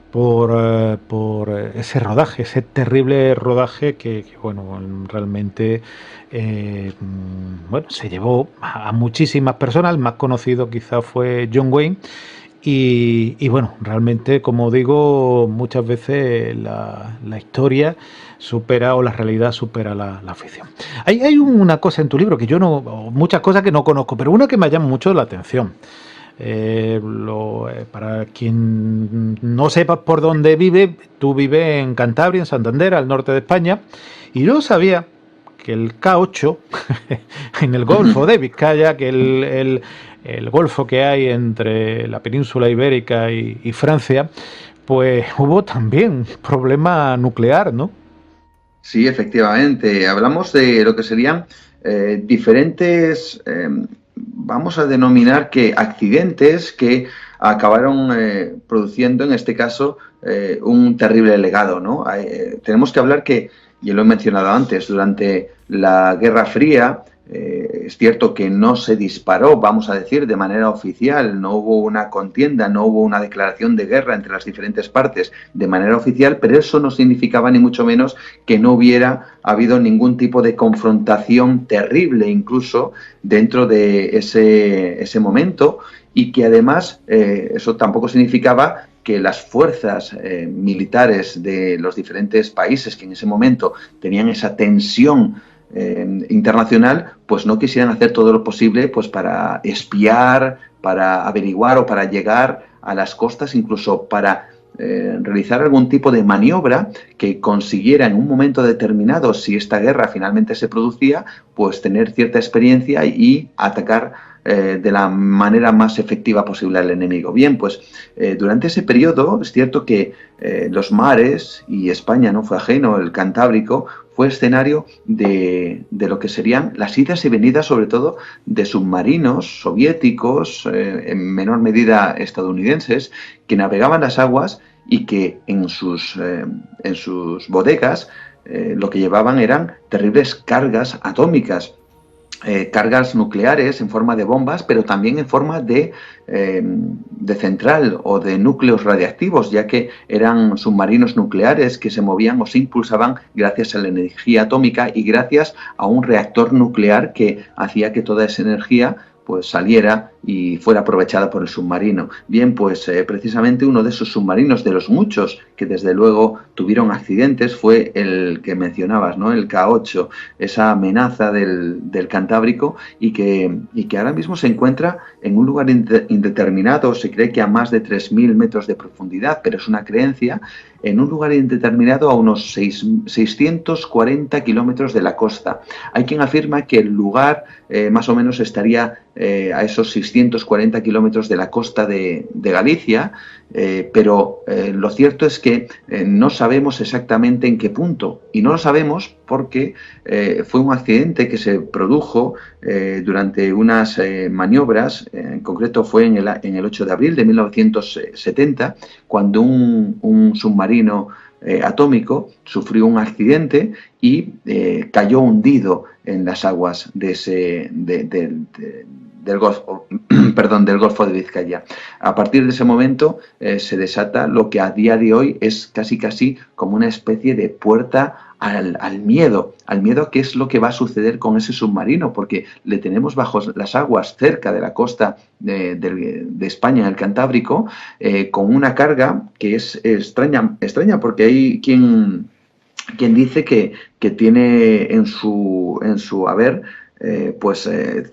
por ese rodaje, ese terrible rodaje que bueno, realmente se llevó a muchísimas personas. El más conocido quizá fue John Wayne, y bueno, realmente, como digo, muchas veces la historia supera, o la realidad supera la ficción. Hay una cosa en tu libro que yo muchas cosas que no conozco, pero una que me llama mucho la atención. Para quien no sepa por dónde vive, tú vives en Cantabria, en Santander, al norte de España, y yo sabía que el K8 en el Golfo de Vizcaya, que el golfo que hay entre la península ibérica y Francia, pues hubo también problema nuclear, ¿no? Sí, efectivamente. Hablamos de lo que serían diferentes, vamos a denominar que accidentes que acabaron produciendo, en este caso, un terrible legado, ¿no? Tenemos que hablar que, y lo he mencionado antes, durante la Guerra Fría, Es cierto que no se disparó, vamos a decir, de manera oficial, no hubo una contienda, no hubo una declaración de guerra entre las diferentes partes de manera oficial, pero eso no significaba ni mucho menos que no hubiera habido ningún tipo de confrontación terrible incluso dentro de ese momento, y que además eso tampoco significaba que las fuerzas militares de los diferentes países que en ese momento tenían esa tensión internacional, pues no quisieran hacer todo lo posible pues para espiar, para averiguar o para llegar a las costas, incluso para realizar algún tipo de maniobra que consiguiera en un momento determinado, si esta guerra finalmente se producía, pues tener cierta experiencia y atacar de la manera más efectiva posible al enemigo. Bien, pues durante ese periodo es cierto que los mares, y España no fue ajeno, el Cantábrico, fue escenario de lo que serían las idas y venidas, sobre todo, de submarinos soviéticos, en menor medida estadounidenses, que navegaban las aguas y que en sus bodegas lo que llevaban eran terribles cargas atómicas, cargas nucleares en forma de bombas, pero también en forma de central o de núcleos radiactivos, ya que eran submarinos nucleares que se movían o se impulsaban gracias a la energía atómica y gracias a un reactor nuclear que hacía que toda esa energía pues saliera y fuera aprovechada por el submarino. Bien, pues precisamente uno de esos submarinos, de los muchos que desde luego tuvieron accidentes, fue el que mencionabas, ¿no? El K8, esa amenaza del Cantábrico, y que ahora mismo se encuentra en un lugar indeterminado. Se cree que a más de 3.000 metros de profundidad, pero es una creencia, en un lugar indeterminado a unos 640 kilómetros de la costa. Hay quien afirma que el lugar más o menos estaría a esos 640 kilómetros de la costa de Galicia, pero lo cierto es que no sabemos exactamente en qué punto, y no lo sabemos porque fue un accidente que se produjo durante unas maniobras. En concreto fue en el 8 de abril de 1970, cuando un submarino atómico sufrió un accidente y cayó hundido en las aguas del Golfo, del Golfo de Vizcaya. A partir de ese momento se desata lo que a día de hoy es casi como una especie de puerta al miedo a qué es lo que va a suceder con ese submarino, porque le tenemos bajo las aguas cerca de la costa de España, en el Cantábrico, con una carga que es extraña porque hay quien dice que tiene en su haber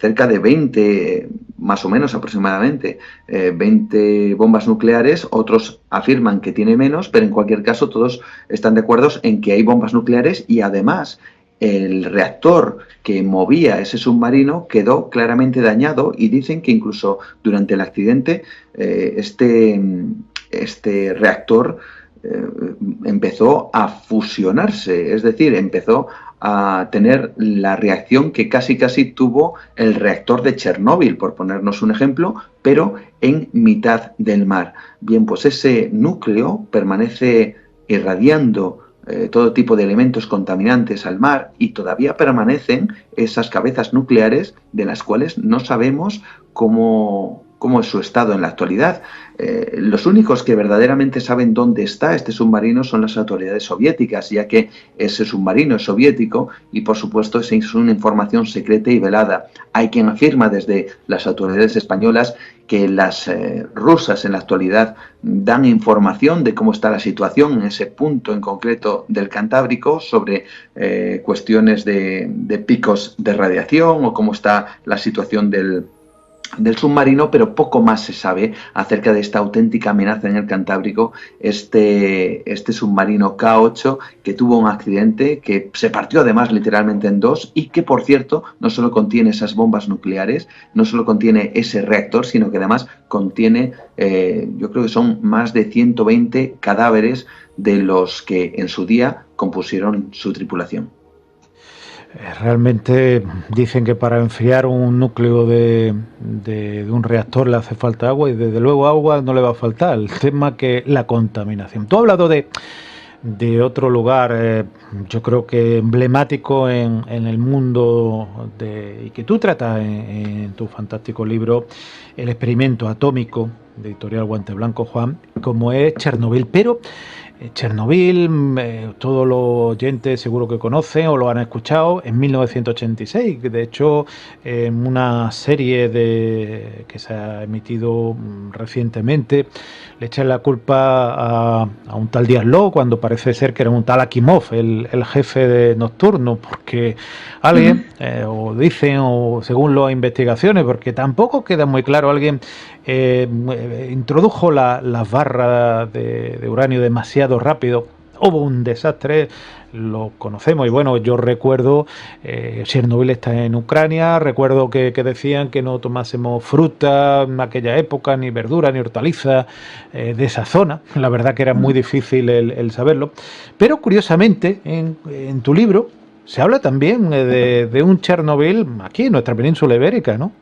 cerca de 20, más o menos aproximadamente, 20 bombas nucleares. Otros afirman que tiene menos, pero en cualquier caso todos están de acuerdo en que hay bombas nucleares, y además el reactor que movía ese submarino quedó claramente dañado, y dicen que incluso durante el accidente este reactor empezó a fusionarse, es decir, empezó a tener la reacción que casi tuvo el reactor de Chernóbil, por ponernos un ejemplo, pero en mitad del mar. Bien, pues ese núcleo permanece irradiando todo tipo de elementos contaminantes al mar, y todavía permanecen esas cabezas nucleares de las cuales no sabemos cómo es su estado en la actualidad. Los únicos que verdaderamente saben dónde está este submarino son las autoridades soviéticas, ya que ese submarino es soviético y, por supuesto, es una información secreta y velada. Hay quien afirma desde las autoridades españolas que las rusas en la actualidad dan información de cómo está la situación en ese punto en concreto del Cantábrico, sobre cuestiones de picos de radiación o cómo está la situación del submarino, pero poco más se sabe acerca de esta auténtica amenaza en el Cantábrico, este submarino K8 que tuvo un accidente, que se partió además literalmente en dos, y que, por cierto, no solo contiene esas bombas nucleares, no solo contiene ese reactor, sino que además contiene, yo creo que son más de 120 cadáveres de los que en su día compusieron su tripulación. Realmente dicen que para enfriar un núcleo de un reactor le hace falta agua, y desde luego agua no le va a faltar. El tema que la contaminación. Tú has hablado de de otro lugar, yo creo que emblemático en el mundo y que tú tratas en tu fantástico libro, El experimento atómico, de Editorial Guante Blanco, Juan, como es Chernobyl. Pero Chernobyl, todos los oyentes seguro que conocen o lo han escuchado, en 1986. De hecho, en una serie que se ha emitido recientemente, le echan la culpa a un tal Díaz Ló, cuando parece ser que era un tal Akimov, el jefe de nocturno, porque alguien, o dicen, o según las investigaciones, porque tampoco queda muy claro, alguien introdujo las barras de uranio demasiado rápido. Hubo un desastre, lo conocemos, y bueno, yo recuerdo, Chernobyl está en Ucrania, recuerdo que decían que no tomásemos fruta en aquella época, ni verdura, ni hortaliza de esa zona. La verdad que era muy difícil el saberlo, pero curiosamente en tu libro se habla también de un Chernobyl aquí en nuestra península ibérica, ¿no?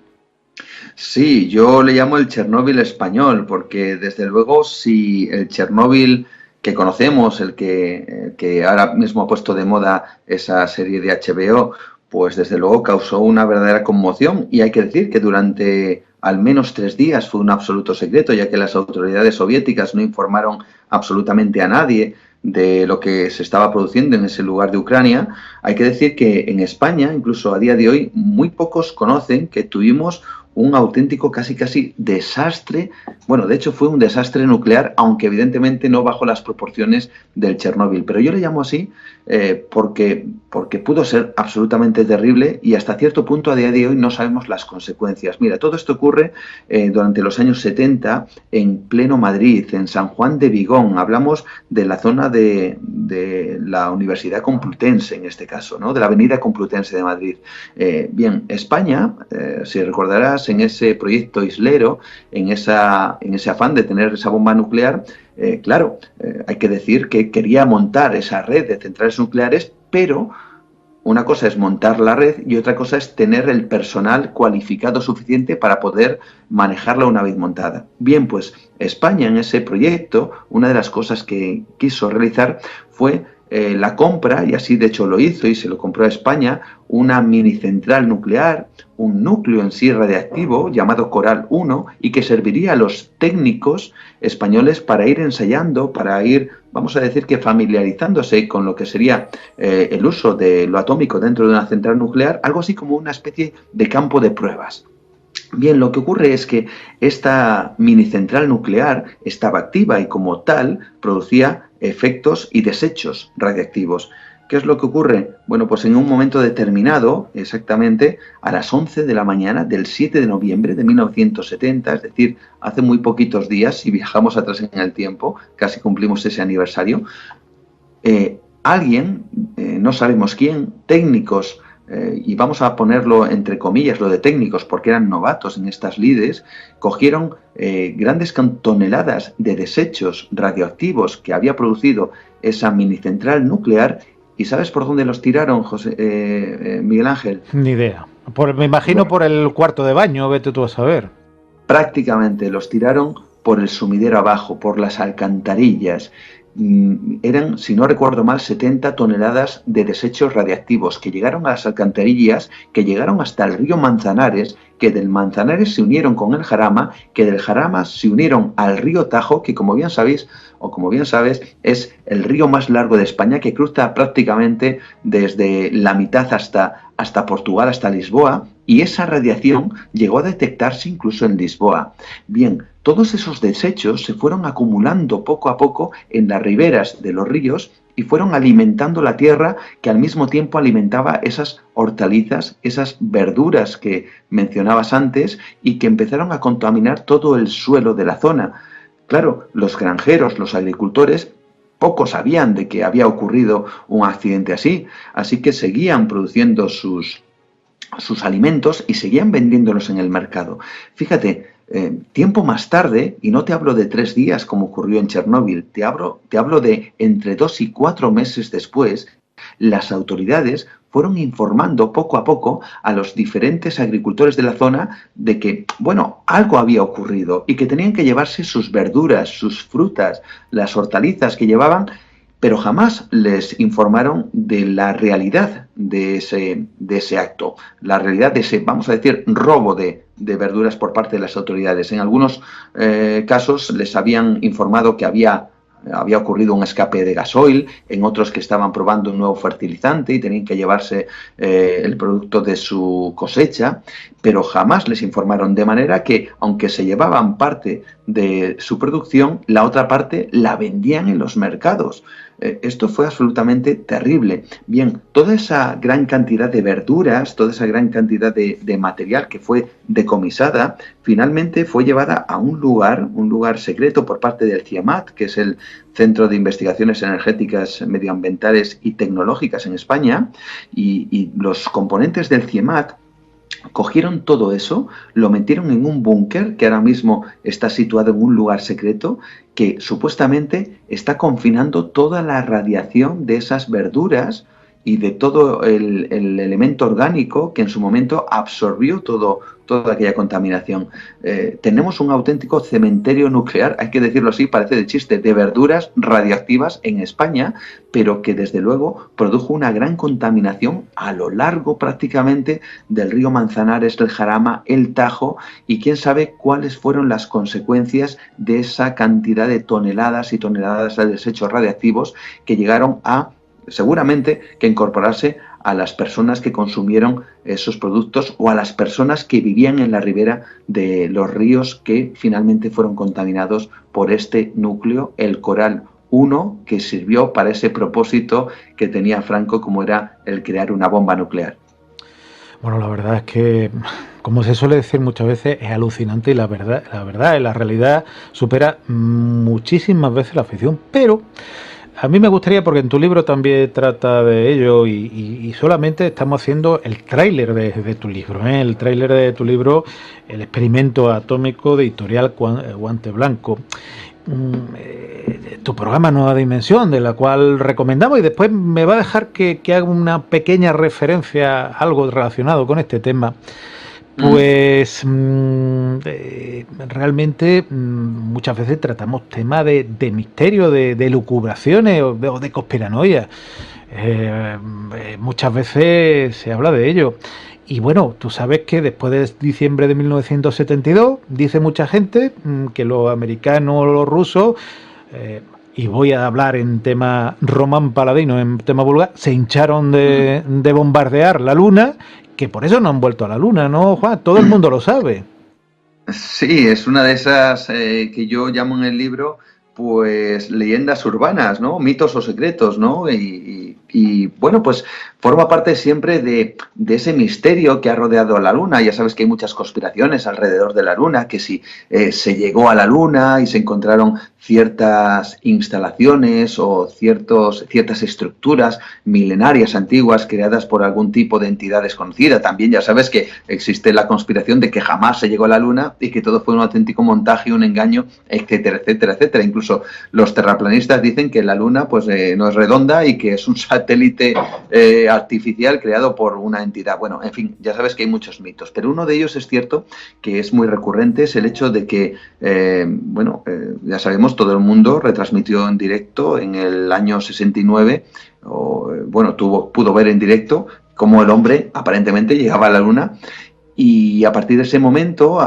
Sí, yo le llamo el Chernóbil español, porque desde luego si el Chernóbil que conocemos, el que ahora mismo ha puesto de moda esa serie de HBO, pues desde luego causó una verdadera conmoción, y hay que decir que durante al menos 3 días fue un absoluto secreto, ya que las autoridades soviéticas no informaron absolutamente a nadie de lo que se estaba produciendo en ese lugar de Ucrania. Hay que decir que en España, incluso a día de hoy, muy pocos conocen que tuvimos un auténtico casi desastre. Bueno, de hecho fue un desastre nuclear, aunque evidentemente no bajo las proporciones del Chernóbil. Pero yo le llamo así porque pudo ser absolutamente terrible, y hasta cierto punto a día de hoy no sabemos las consecuencias. Mira, todo esto ocurre durante los años 70 en pleno Madrid, en San Juan de Vigón. Hablamos de la zona de la Universidad Complutense, en este caso, ¿no? De la Avenida Complutense de Madrid. Bien, España, si recordarás, en ese proyecto islero, en ese afán de tener esa bomba nuclear, hay que decir que quería montar esa red de centrales nucleares, pero una cosa es montar la red y otra cosa es tener el personal cualificado suficiente para poder manejarla una vez montada. Bien, pues España en ese proyecto, una de las cosas que quiso realizar fue la compra, y así de hecho lo hizo y se lo compró a España, una mini central nuclear, un núcleo en sí radiactivo llamado Coral 1, y que serviría a los técnicos españoles para ir ensayando, para ir, vamos a decir que familiarizándose con lo que sería el uso de lo atómico dentro de una central nuclear, algo así como una especie de campo de pruebas. Bien, lo que ocurre es que esta mini central nuclear estaba activa y como tal producía efectos y desechos radiactivos. ¿Qué es lo que ocurre? Bueno, pues en un momento determinado, exactamente a las 11 de la mañana del 7 de noviembre de 1970, es decir, hace muy poquitos días, si viajamos atrás en el tiempo, casi cumplimos ese aniversario, alguien, no sabemos quién, técnicos, y vamos a ponerlo entre comillas lo de técnicos porque eran novatos en estas lides, cogieron grandes toneladas de desechos radioactivos que había producido esa minicentral nuclear. ¿Y sabes por dónde los tiraron, Miguel Ángel? Ni idea. Me imagino por el cuarto de baño, vete tú a saber. Prácticamente los tiraron por el sumidero abajo, por las alcantarillas. Eran, si no recuerdo mal, 70 toneladas de desechos radiactivos que llegaron a las alcantarillas, que llegaron hasta el río Manzanares, que del Manzanares se unieron con el Jarama, que del Jarama se unieron al río Tajo, que como bien sabéis, o como bien sabes, es el río más largo de España, que cruza prácticamente desde la mitad hasta Portugal, hasta Lisboa, y esa radiación llegó a detectarse incluso en Lisboa. Bien, todos esos desechos se fueron acumulando poco a poco en las riberas de los ríos y fueron alimentando la tierra, que al mismo tiempo alimentaba esas hortalizas, esas verduras que mencionabas antes, y que empezaron a contaminar todo el suelo de la zona. Claro, los granjeros, los agricultores, poco sabían de que había ocurrido un accidente así que seguían produciendo sus alimentos y seguían vendiéndolos en el mercado. Fíjate, tiempo más tarde, y no te hablo de 3 días como ocurrió en Chernóbil, te hablo de entre 2 y 4 meses después, las autoridades fueron informando poco a poco a los diferentes agricultores de la zona de que, bueno, algo había ocurrido y que tenían que llevarse sus verduras, sus frutas, las hortalizas que llevaban, pero jamás les informaron de la realidad de ese acto, la realidad de ese, vamos a decir, robo de verduras por parte de las autoridades. En algunos casos les habían informado que había ocurrido un escape de gasoil, en otros que estaban probando un nuevo fertilizante y tenían que llevarse el producto de su cosecha, pero jamás les informaron, de manera que, aunque se llevaban parte de su producción, la otra parte la vendían en los mercados. Esto fue absolutamente terrible. Bien, toda esa gran cantidad de verduras, toda esa gran cantidad de material que fue decomisada, finalmente fue llevada a un lugar secreto por parte del CIEMAT, que es el Centro de Investigaciones Energéticas, Medioambientales y Tecnológicas en España, y los componentes del CIEMAT cogieron todo eso, lo metieron en un búnker que ahora mismo está situado en un lugar secreto que supuestamente está confinando toda la radiación de esas verduras y de todo el elemento orgánico que en su momento absorbió toda aquella contaminación. Tenemos un auténtico cementerio nuclear, hay que decirlo así, parece de chiste, de verduras radioactivas en España, pero que desde luego produjo una gran contaminación a lo largo prácticamente del río Manzanares, el Jarama, el Tajo, y quién sabe cuáles fueron las consecuencias de esa cantidad de toneladas y toneladas de desechos radiactivos que llegaron a seguramente que incorporarse a las personas que consumieron esos productos o a las personas que vivían en la ribera de los ríos que finalmente fueron contaminados por este núcleo, el Coral 1, que sirvió para ese propósito que tenía Franco, como era el crear una bomba nuclear. Bueno, la verdad es que, como se suele decir muchas veces, es alucinante y la verdad, la realidad supera muchísimas veces la ficción, pero a mí me gustaría, porque en tu libro también trata de ello y solamente estamos haciendo el tráiler de tu libro, el tráiler de tu libro, El experimento atómico, de Editorial Guante Blanco. Tu programa Nueva Dimensión, de la cual recomendamos, y después me va a dejar que haga una pequeña referencia a algo relacionado con este tema. Pues realmente muchas veces tratamos temas de misterio, de lucubraciones o de conspiranoia. Muchas veces se habla de ello. Y bueno, tú sabes que después de diciembre de 1972, dice mucha gente que los americanos o los rusos, y voy a hablar en tema Román Paladino, en tema vulgar, se hincharon de bombardear la Luna, que por eso no han vuelto a la Luna, ¿no, Juan? Todo el mundo lo sabe. Sí, es una de esas que yo llamo en el libro, pues, leyendas urbanas, ¿no? Mitos o secretos, ¿no? Y bueno, pues forma parte siempre de ese misterio que ha rodeado a la Luna. Ya sabes que hay muchas conspiraciones alrededor de la Luna, que si se llegó a la Luna y se encontraron ciertas instalaciones o ciertas estructuras milenarias antiguas creadas por algún tipo de entidad desconocida. También ya sabes que existe la conspiración de que jamás se llegó a la Luna y que todo fue un auténtico montaje, un engaño, etcétera, etcétera, etcétera. Incluso los terraplanistas dicen que la Luna pues no es redonda y que es un satélite artificial creado por una entidad. Bueno, en fin, ya sabes que hay muchos mitos, pero uno de ellos es cierto, que es muy recurrente, es el hecho de que, ya sabemos, todo el mundo retransmitió en directo en el año 69, pudo ver en directo cómo el hombre aparentemente llegaba a la Luna, y a partir de ese momento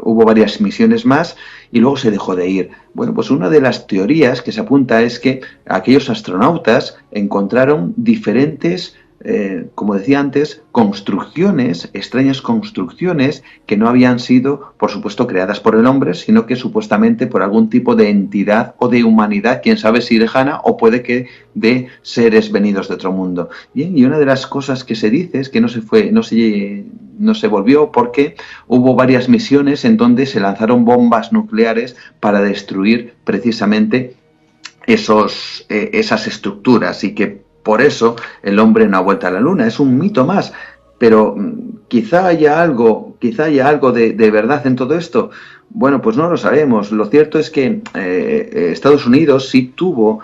hubo varias misiones más y luego se dejó de ir. Bueno, pues una de las teorías que se apunta es que aquellos astronautas encontraron diferentes, como decía antes, extrañas construcciones que no habían sido, por supuesto, creadas por el hombre, sino que supuestamente por algún tipo de entidad o de humanidad, quién sabe si lejana, o puede que de seres venidos de otro mundo. Bien, y una de las cosas que se dice es que no se volvió porque hubo varias misiones en donde se lanzaron bombas nucleares para destruir precisamente esas estructuras, y que por eso el hombre no ha vuelto a la Luna. Es un mito más, pero quizá haya algo de verdad en todo esto. Bueno, pues no lo sabemos. Lo cierto es que Estados Unidos sí tuvo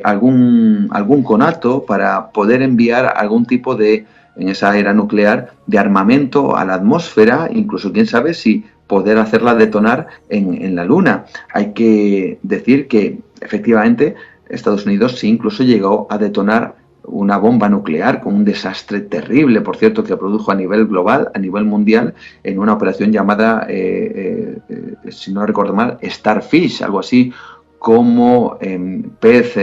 algún conato para poder enviar algún tipo de en esa era nuclear, de armamento a la atmósfera, incluso quién sabe si poder hacerla detonar en la Luna. Hay que decir que efectivamente Estados Unidos sí incluso llegó a detonar una bomba nuclear con un desastre terrible, por cierto, que produjo a nivel global, a nivel mundial, en una operación llamada, si no recuerdo mal, Starfish, algo así como pez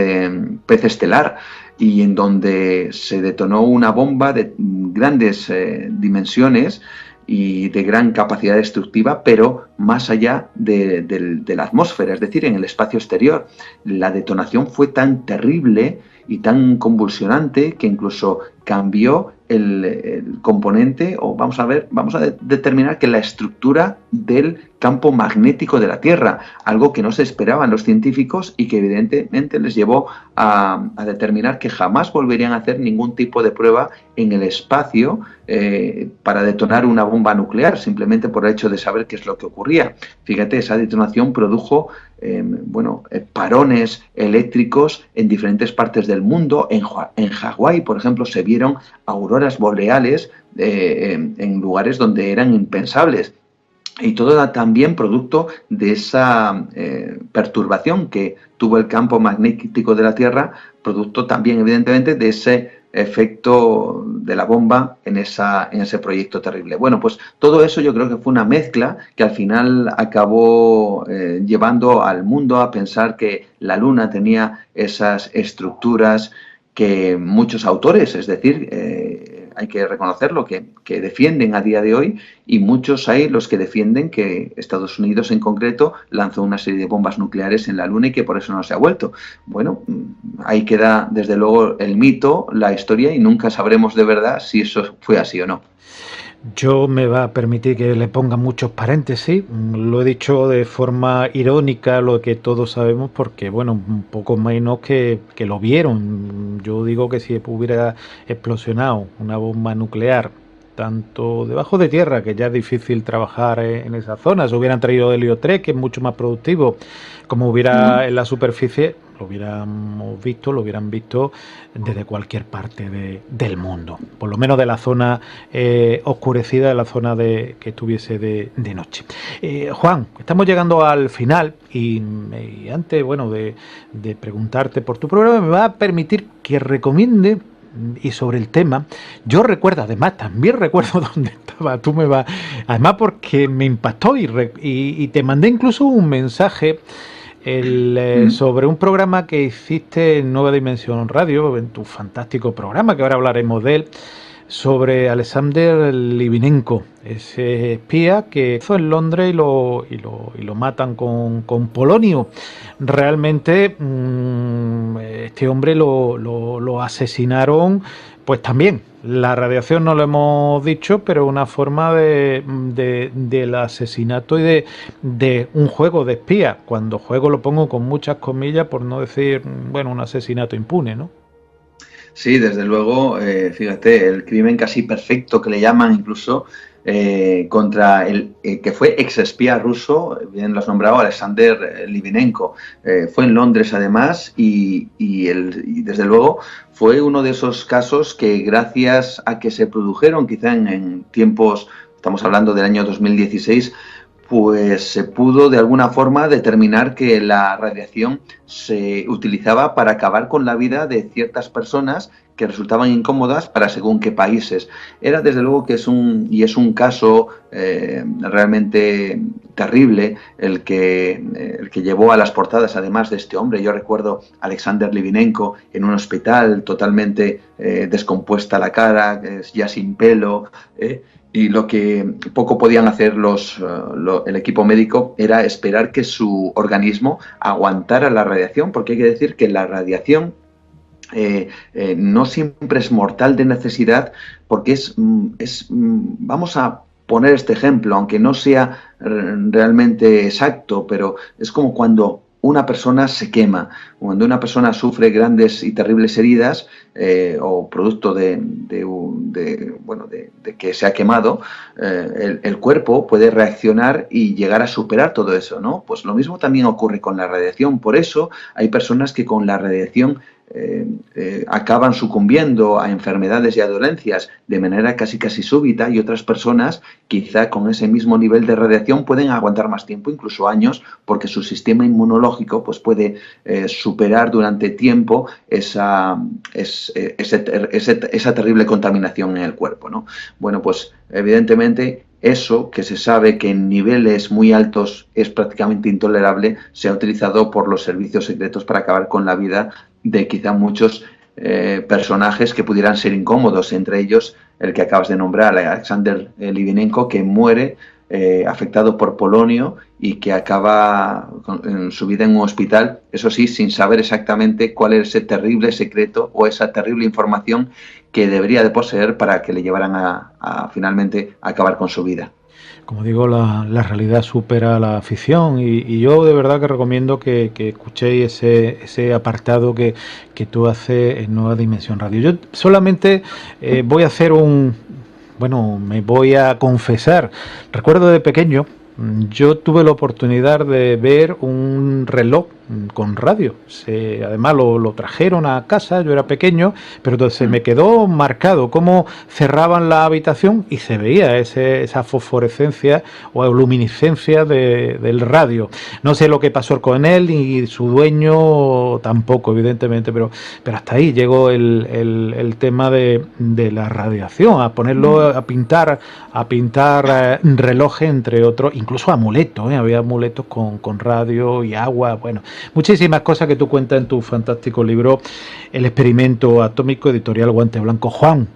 estelar, y en donde se detonó una bomba de grandes dimensiones y de gran capacidad destructiva, pero más allá de la atmósfera, es decir, en el espacio exterior. La detonación fue tan terrible y tan convulsionante que incluso cambió el componente, o vamos a determinar que la estructura del campo magnético de la Tierra, algo que no se esperaban los científicos y que evidentemente les llevó a determinar que jamás volverían a hacer ningún tipo de prueba en el espacio para detonar una bomba nuclear, simplemente por el hecho de saber qué es lo que ocurría. Fíjate, esa detonación produjo parones eléctricos en diferentes partes del mundo. En Hawái, por ejemplo, se vieron auroras boreales en lugares donde eran impensables. Y todo también producto de esa perturbación que tuvo el campo magnético de la Tierra, producto también, evidentemente, de ese efecto de la bomba en ese proyecto terrible. Bueno, pues todo eso yo creo que fue una mezcla que al final acabó llevando al mundo a pensar que la Luna tenía esas estructuras que muchos autores, es decir, hay que reconocerlo, que defienden a día de hoy, y muchos hay los que defienden que Estados Unidos en concreto lanzó una serie de bombas nucleares en la Luna y que por eso no se ha vuelto. Bueno, ahí queda desde luego el mito, la historia, y nunca sabremos de verdad si eso fue así o no. Yo me va a permitir que le ponga muchos paréntesis, lo he dicho de forma irónica, lo que todos sabemos, porque bueno, un poco menos que lo vieron. Yo digo que si hubiera explosionado una bomba nuclear, tanto debajo de tierra, que ya es difícil trabajar en esa zona, se hubieran traído helio 3, que es mucho más productivo, como hubiera en la superficie, lo hubieran visto desde cualquier parte del mundo, por lo menos de la zona oscurecida, de la zona que estuviese de noche. Juan, estamos llegando al final y antes, bueno, de preguntarte por tu programa, me va a permitir que recomiende, y sobre el tema, yo recuerdo, además, también recuerdo dónde estaba, además porque me impactó y te mandé incluso un mensaje sobre un programa que hiciste en Nueva Dimensión Radio, en tu fantástico programa, que ahora hablaremos de él, sobre Alexander Litvinenko, ese espía que hizo en Londres y lo matan con polonio. Realmente este hombre lo asesinaron, pues también. La radiación no lo hemos dicho, pero una forma del asesinato y de un juego de espía. Cuando juego lo pongo con muchas comillas, por no decir, bueno, un asesinato impune, ¿no? Sí, desde luego, fíjate, el crimen casi perfecto que le llaman incluso contra el que fue exespía ruso, bien lo has nombrado, Alexander Litvinenko. Fue en Londres además y desde luego fue uno de esos casos que gracias a que se produjeron quizá en tiempos, estamos hablando del año 2016, pues se pudo de alguna forma determinar que la radiación se utilizaba para acabar con la vida de ciertas personas que resultaban incómodas para según qué países. Era desde luego que es un caso realmente terrible el que llevó a las portadas, además de este hombre. Yo recuerdo a Alexander Litvinenko en un hospital totalmente descompuesta la cara, ya sin pelo, y lo que poco podían hacer el equipo médico era esperar que su organismo aguantara la radiación, porque hay que decir que la radiación no siempre es mortal de necesidad, porque vamos a poner este ejemplo, aunque no sea realmente exacto, pero es como cuando una persona se quema, cuando una persona sufre grandes y terribles heridas o producto de que se ha quemado, el cuerpo puede reaccionar y llegar a superar todo eso, ¿no? Pues lo mismo también ocurre con la radiación. Por eso hay personas que con la radiación acaban sucumbiendo a enfermedades y a dolencias de manera casi súbita, y otras personas quizá con ese mismo nivel de radiación pueden aguantar más tiempo, incluso años, porque su sistema inmunológico pues puede superar durante tiempo esa terrible contaminación en el cuerpo, ¿no? Bueno, pues evidentemente eso, que se sabe que en niveles muy altos es prácticamente intolerable, se ha utilizado por los servicios secretos para acabar con la vida de quizá muchos personajes que pudieran ser incómodos, entre ellos el que acabas de nombrar, Alexander Litvinenko, que muere afectado por polonio y que acaba en su vida en un hospital, eso sí, sin saber exactamente cuál es ese terrible secreto o esa terrible información que debería de poseer para que le llevaran a finalmente a acabar con su vida. Como digo, la realidad supera la ficción, y yo de verdad que recomiendo que escuchéis ese apartado que tú haces en Nueva Dimensión Radio. Yo solamente voy a hacer me voy a confesar. Recuerdo de pequeño, yo tuve la oportunidad de ver un reloj con radio. Además lo trajeron a casa, yo era pequeño, pero se me quedó marcado cómo cerraban la habitación y se veía esa fosforescencia o luminiscencia del radio. No sé lo que pasó con él y su dueño tampoco, evidentemente, pero hasta ahí llegó el tema de la radiación, a ponerlo, a pintar relojes, entre otros, incluso amuletos, había amuletos con radio y agua, bueno, muchísimas cosas que tú cuentas en tu fantástico libro El experimento atómico, editorial Guante Blanco. Juan,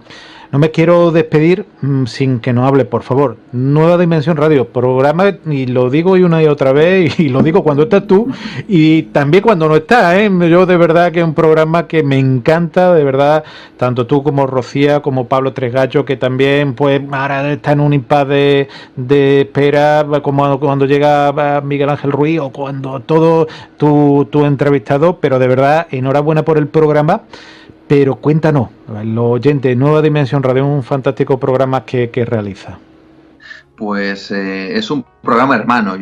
no me quiero despedir sin que nos hable, por favor. Nueva Dimensión Radio, programa, y lo digo una y otra vez, y lo digo cuando estás tú y también cuando no estás, Yo de verdad que es un programa que me encanta, de verdad, tanto tú como Rocía, como Pablo Tresgallo, que también pues ahora está en un impasse de espera, como cuando llega Miguel Ángel Ruiz o cuando todo tu entrevistado, pero de verdad, enhorabuena por el programa. Pero cuéntanos, los oyentes, Nueva Dimensión Radio, un fantástico programa que realiza. Pues es un programa hermano,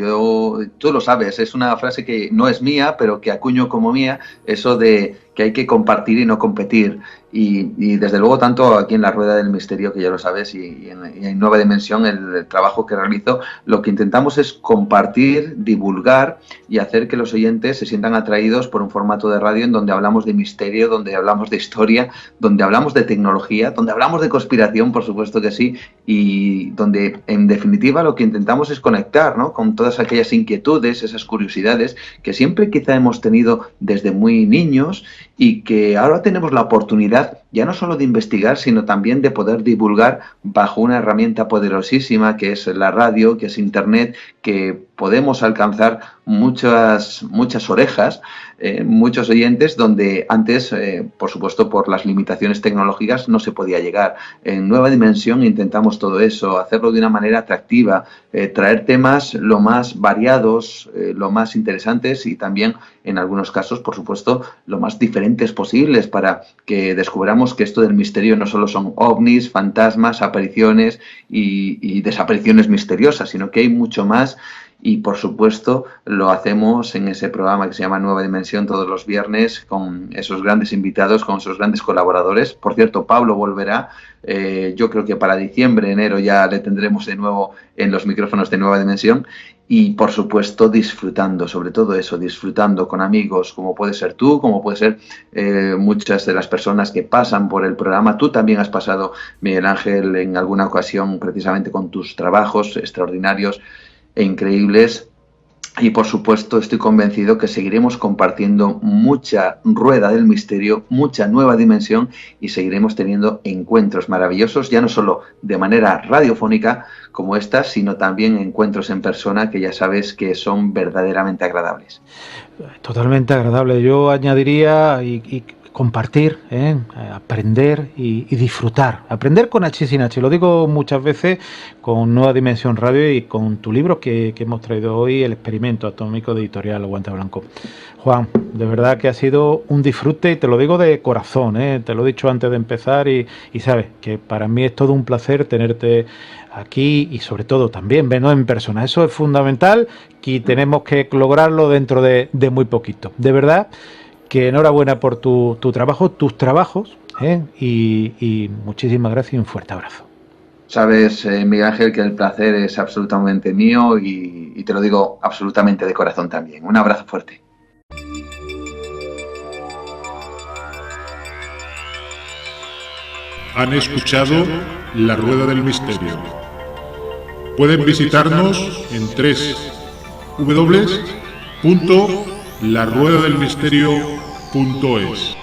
tú lo sabes, es una frase que no es mía, pero que acuño como mía, eso de que hay que compartir y no competir. Y desde luego, tanto aquí en La Rueda del Misterio, que ya lo sabes, y en Nueva Dimensión, el trabajo que realizo, lo que intentamos es compartir, divulgar y hacer que los oyentes se sientan atraídos por un formato de radio en donde hablamos de misterio, donde hablamos de historia, donde hablamos de tecnología, donde hablamos de conspiración, por supuesto que sí, y donde en definitiva lo que intentamos es conectar, ¿no?, con todas aquellas inquietudes, esas curiosidades que siempre quizá hemos tenido desde muy niños y que ahora tenemos la oportunidad ya no solo de investigar, sino también de poder divulgar bajo una herramienta poderosísima que es la radio, que es Internet, que podemos alcanzar muchas orejas, muchos oyentes, donde antes, por supuesto, por las limitaciones tecnológicas no se podía llegar. En Nueva Dimensión intentamos todo eso, hacerlo de una manera atractiva, traer temas lo más variados, lo más interesantes y también, en algunos casos, por supuesto, lo más diferentes posibles para que descubramos que esto del misterio no solo son ovnis, fantasmas, apariciones y desapariciones misteriosas, sino que hay mucho más. Y por supuesto lo hacemos en ese programa que se llama Nueva Dimensión todos los viernes con esos grandes invitados, con esos grandes colaboradores. Por cierto, Pablo volverá, yo creo que para diciembre, enero ya le tendremos de nuevo en los micrófonos de Nueva Dimensión. Y por supuesto disfrutando, sobre todo eso, disfrutando con amigos, como puede ser tú, como puede ser muchas de las personas que pasan por el programa. Tú también has pasado, Miguel Ángel, en alguna ocasión precisamente con tus trabajos extraordinarios e increíbles, y por supuesto estoy convencido que seguiremos compartiendo mucha rueda del misterio, mucha Nueva Dimensión, y seguiremos teniendo encuentros maravillosos, ya no solo de manera radiofónica como esta, sino también encuentros en persona que ya sabes que son verdaderamente agradables. Totalmente agradable. Yo añadiría y compartir, aprender y disfrutar. Aprender con H sin H. Lo digo muchas veces con Nueva Dimensión Radio y con tu libro que hemos traído hoy, El experimento atómico, de editorial Guante Blanco. Juan, de verdad que ha sido un disfrute y te lo digo de corazón, te lo he dicho antes de empezar y sabes que para mí es todo un placer tenerte aquí y sobre todo también vernos en persona. Eso es fundamental y tenemos que lograrlo dentro de muy poquito. De verdad que enhorabuena por tu trabajo, tus trabajos, y muchísimas gracias y un fuerte abrazo. Sabes, Miguel Ángel, que el placer es absolutamente mío y te lo digo absolutamente de corazón también. Un abrazo fuerte. Han escuchado La Rueda del Misterio. Pueden visitarnos en www.laruedadelmisterio.es.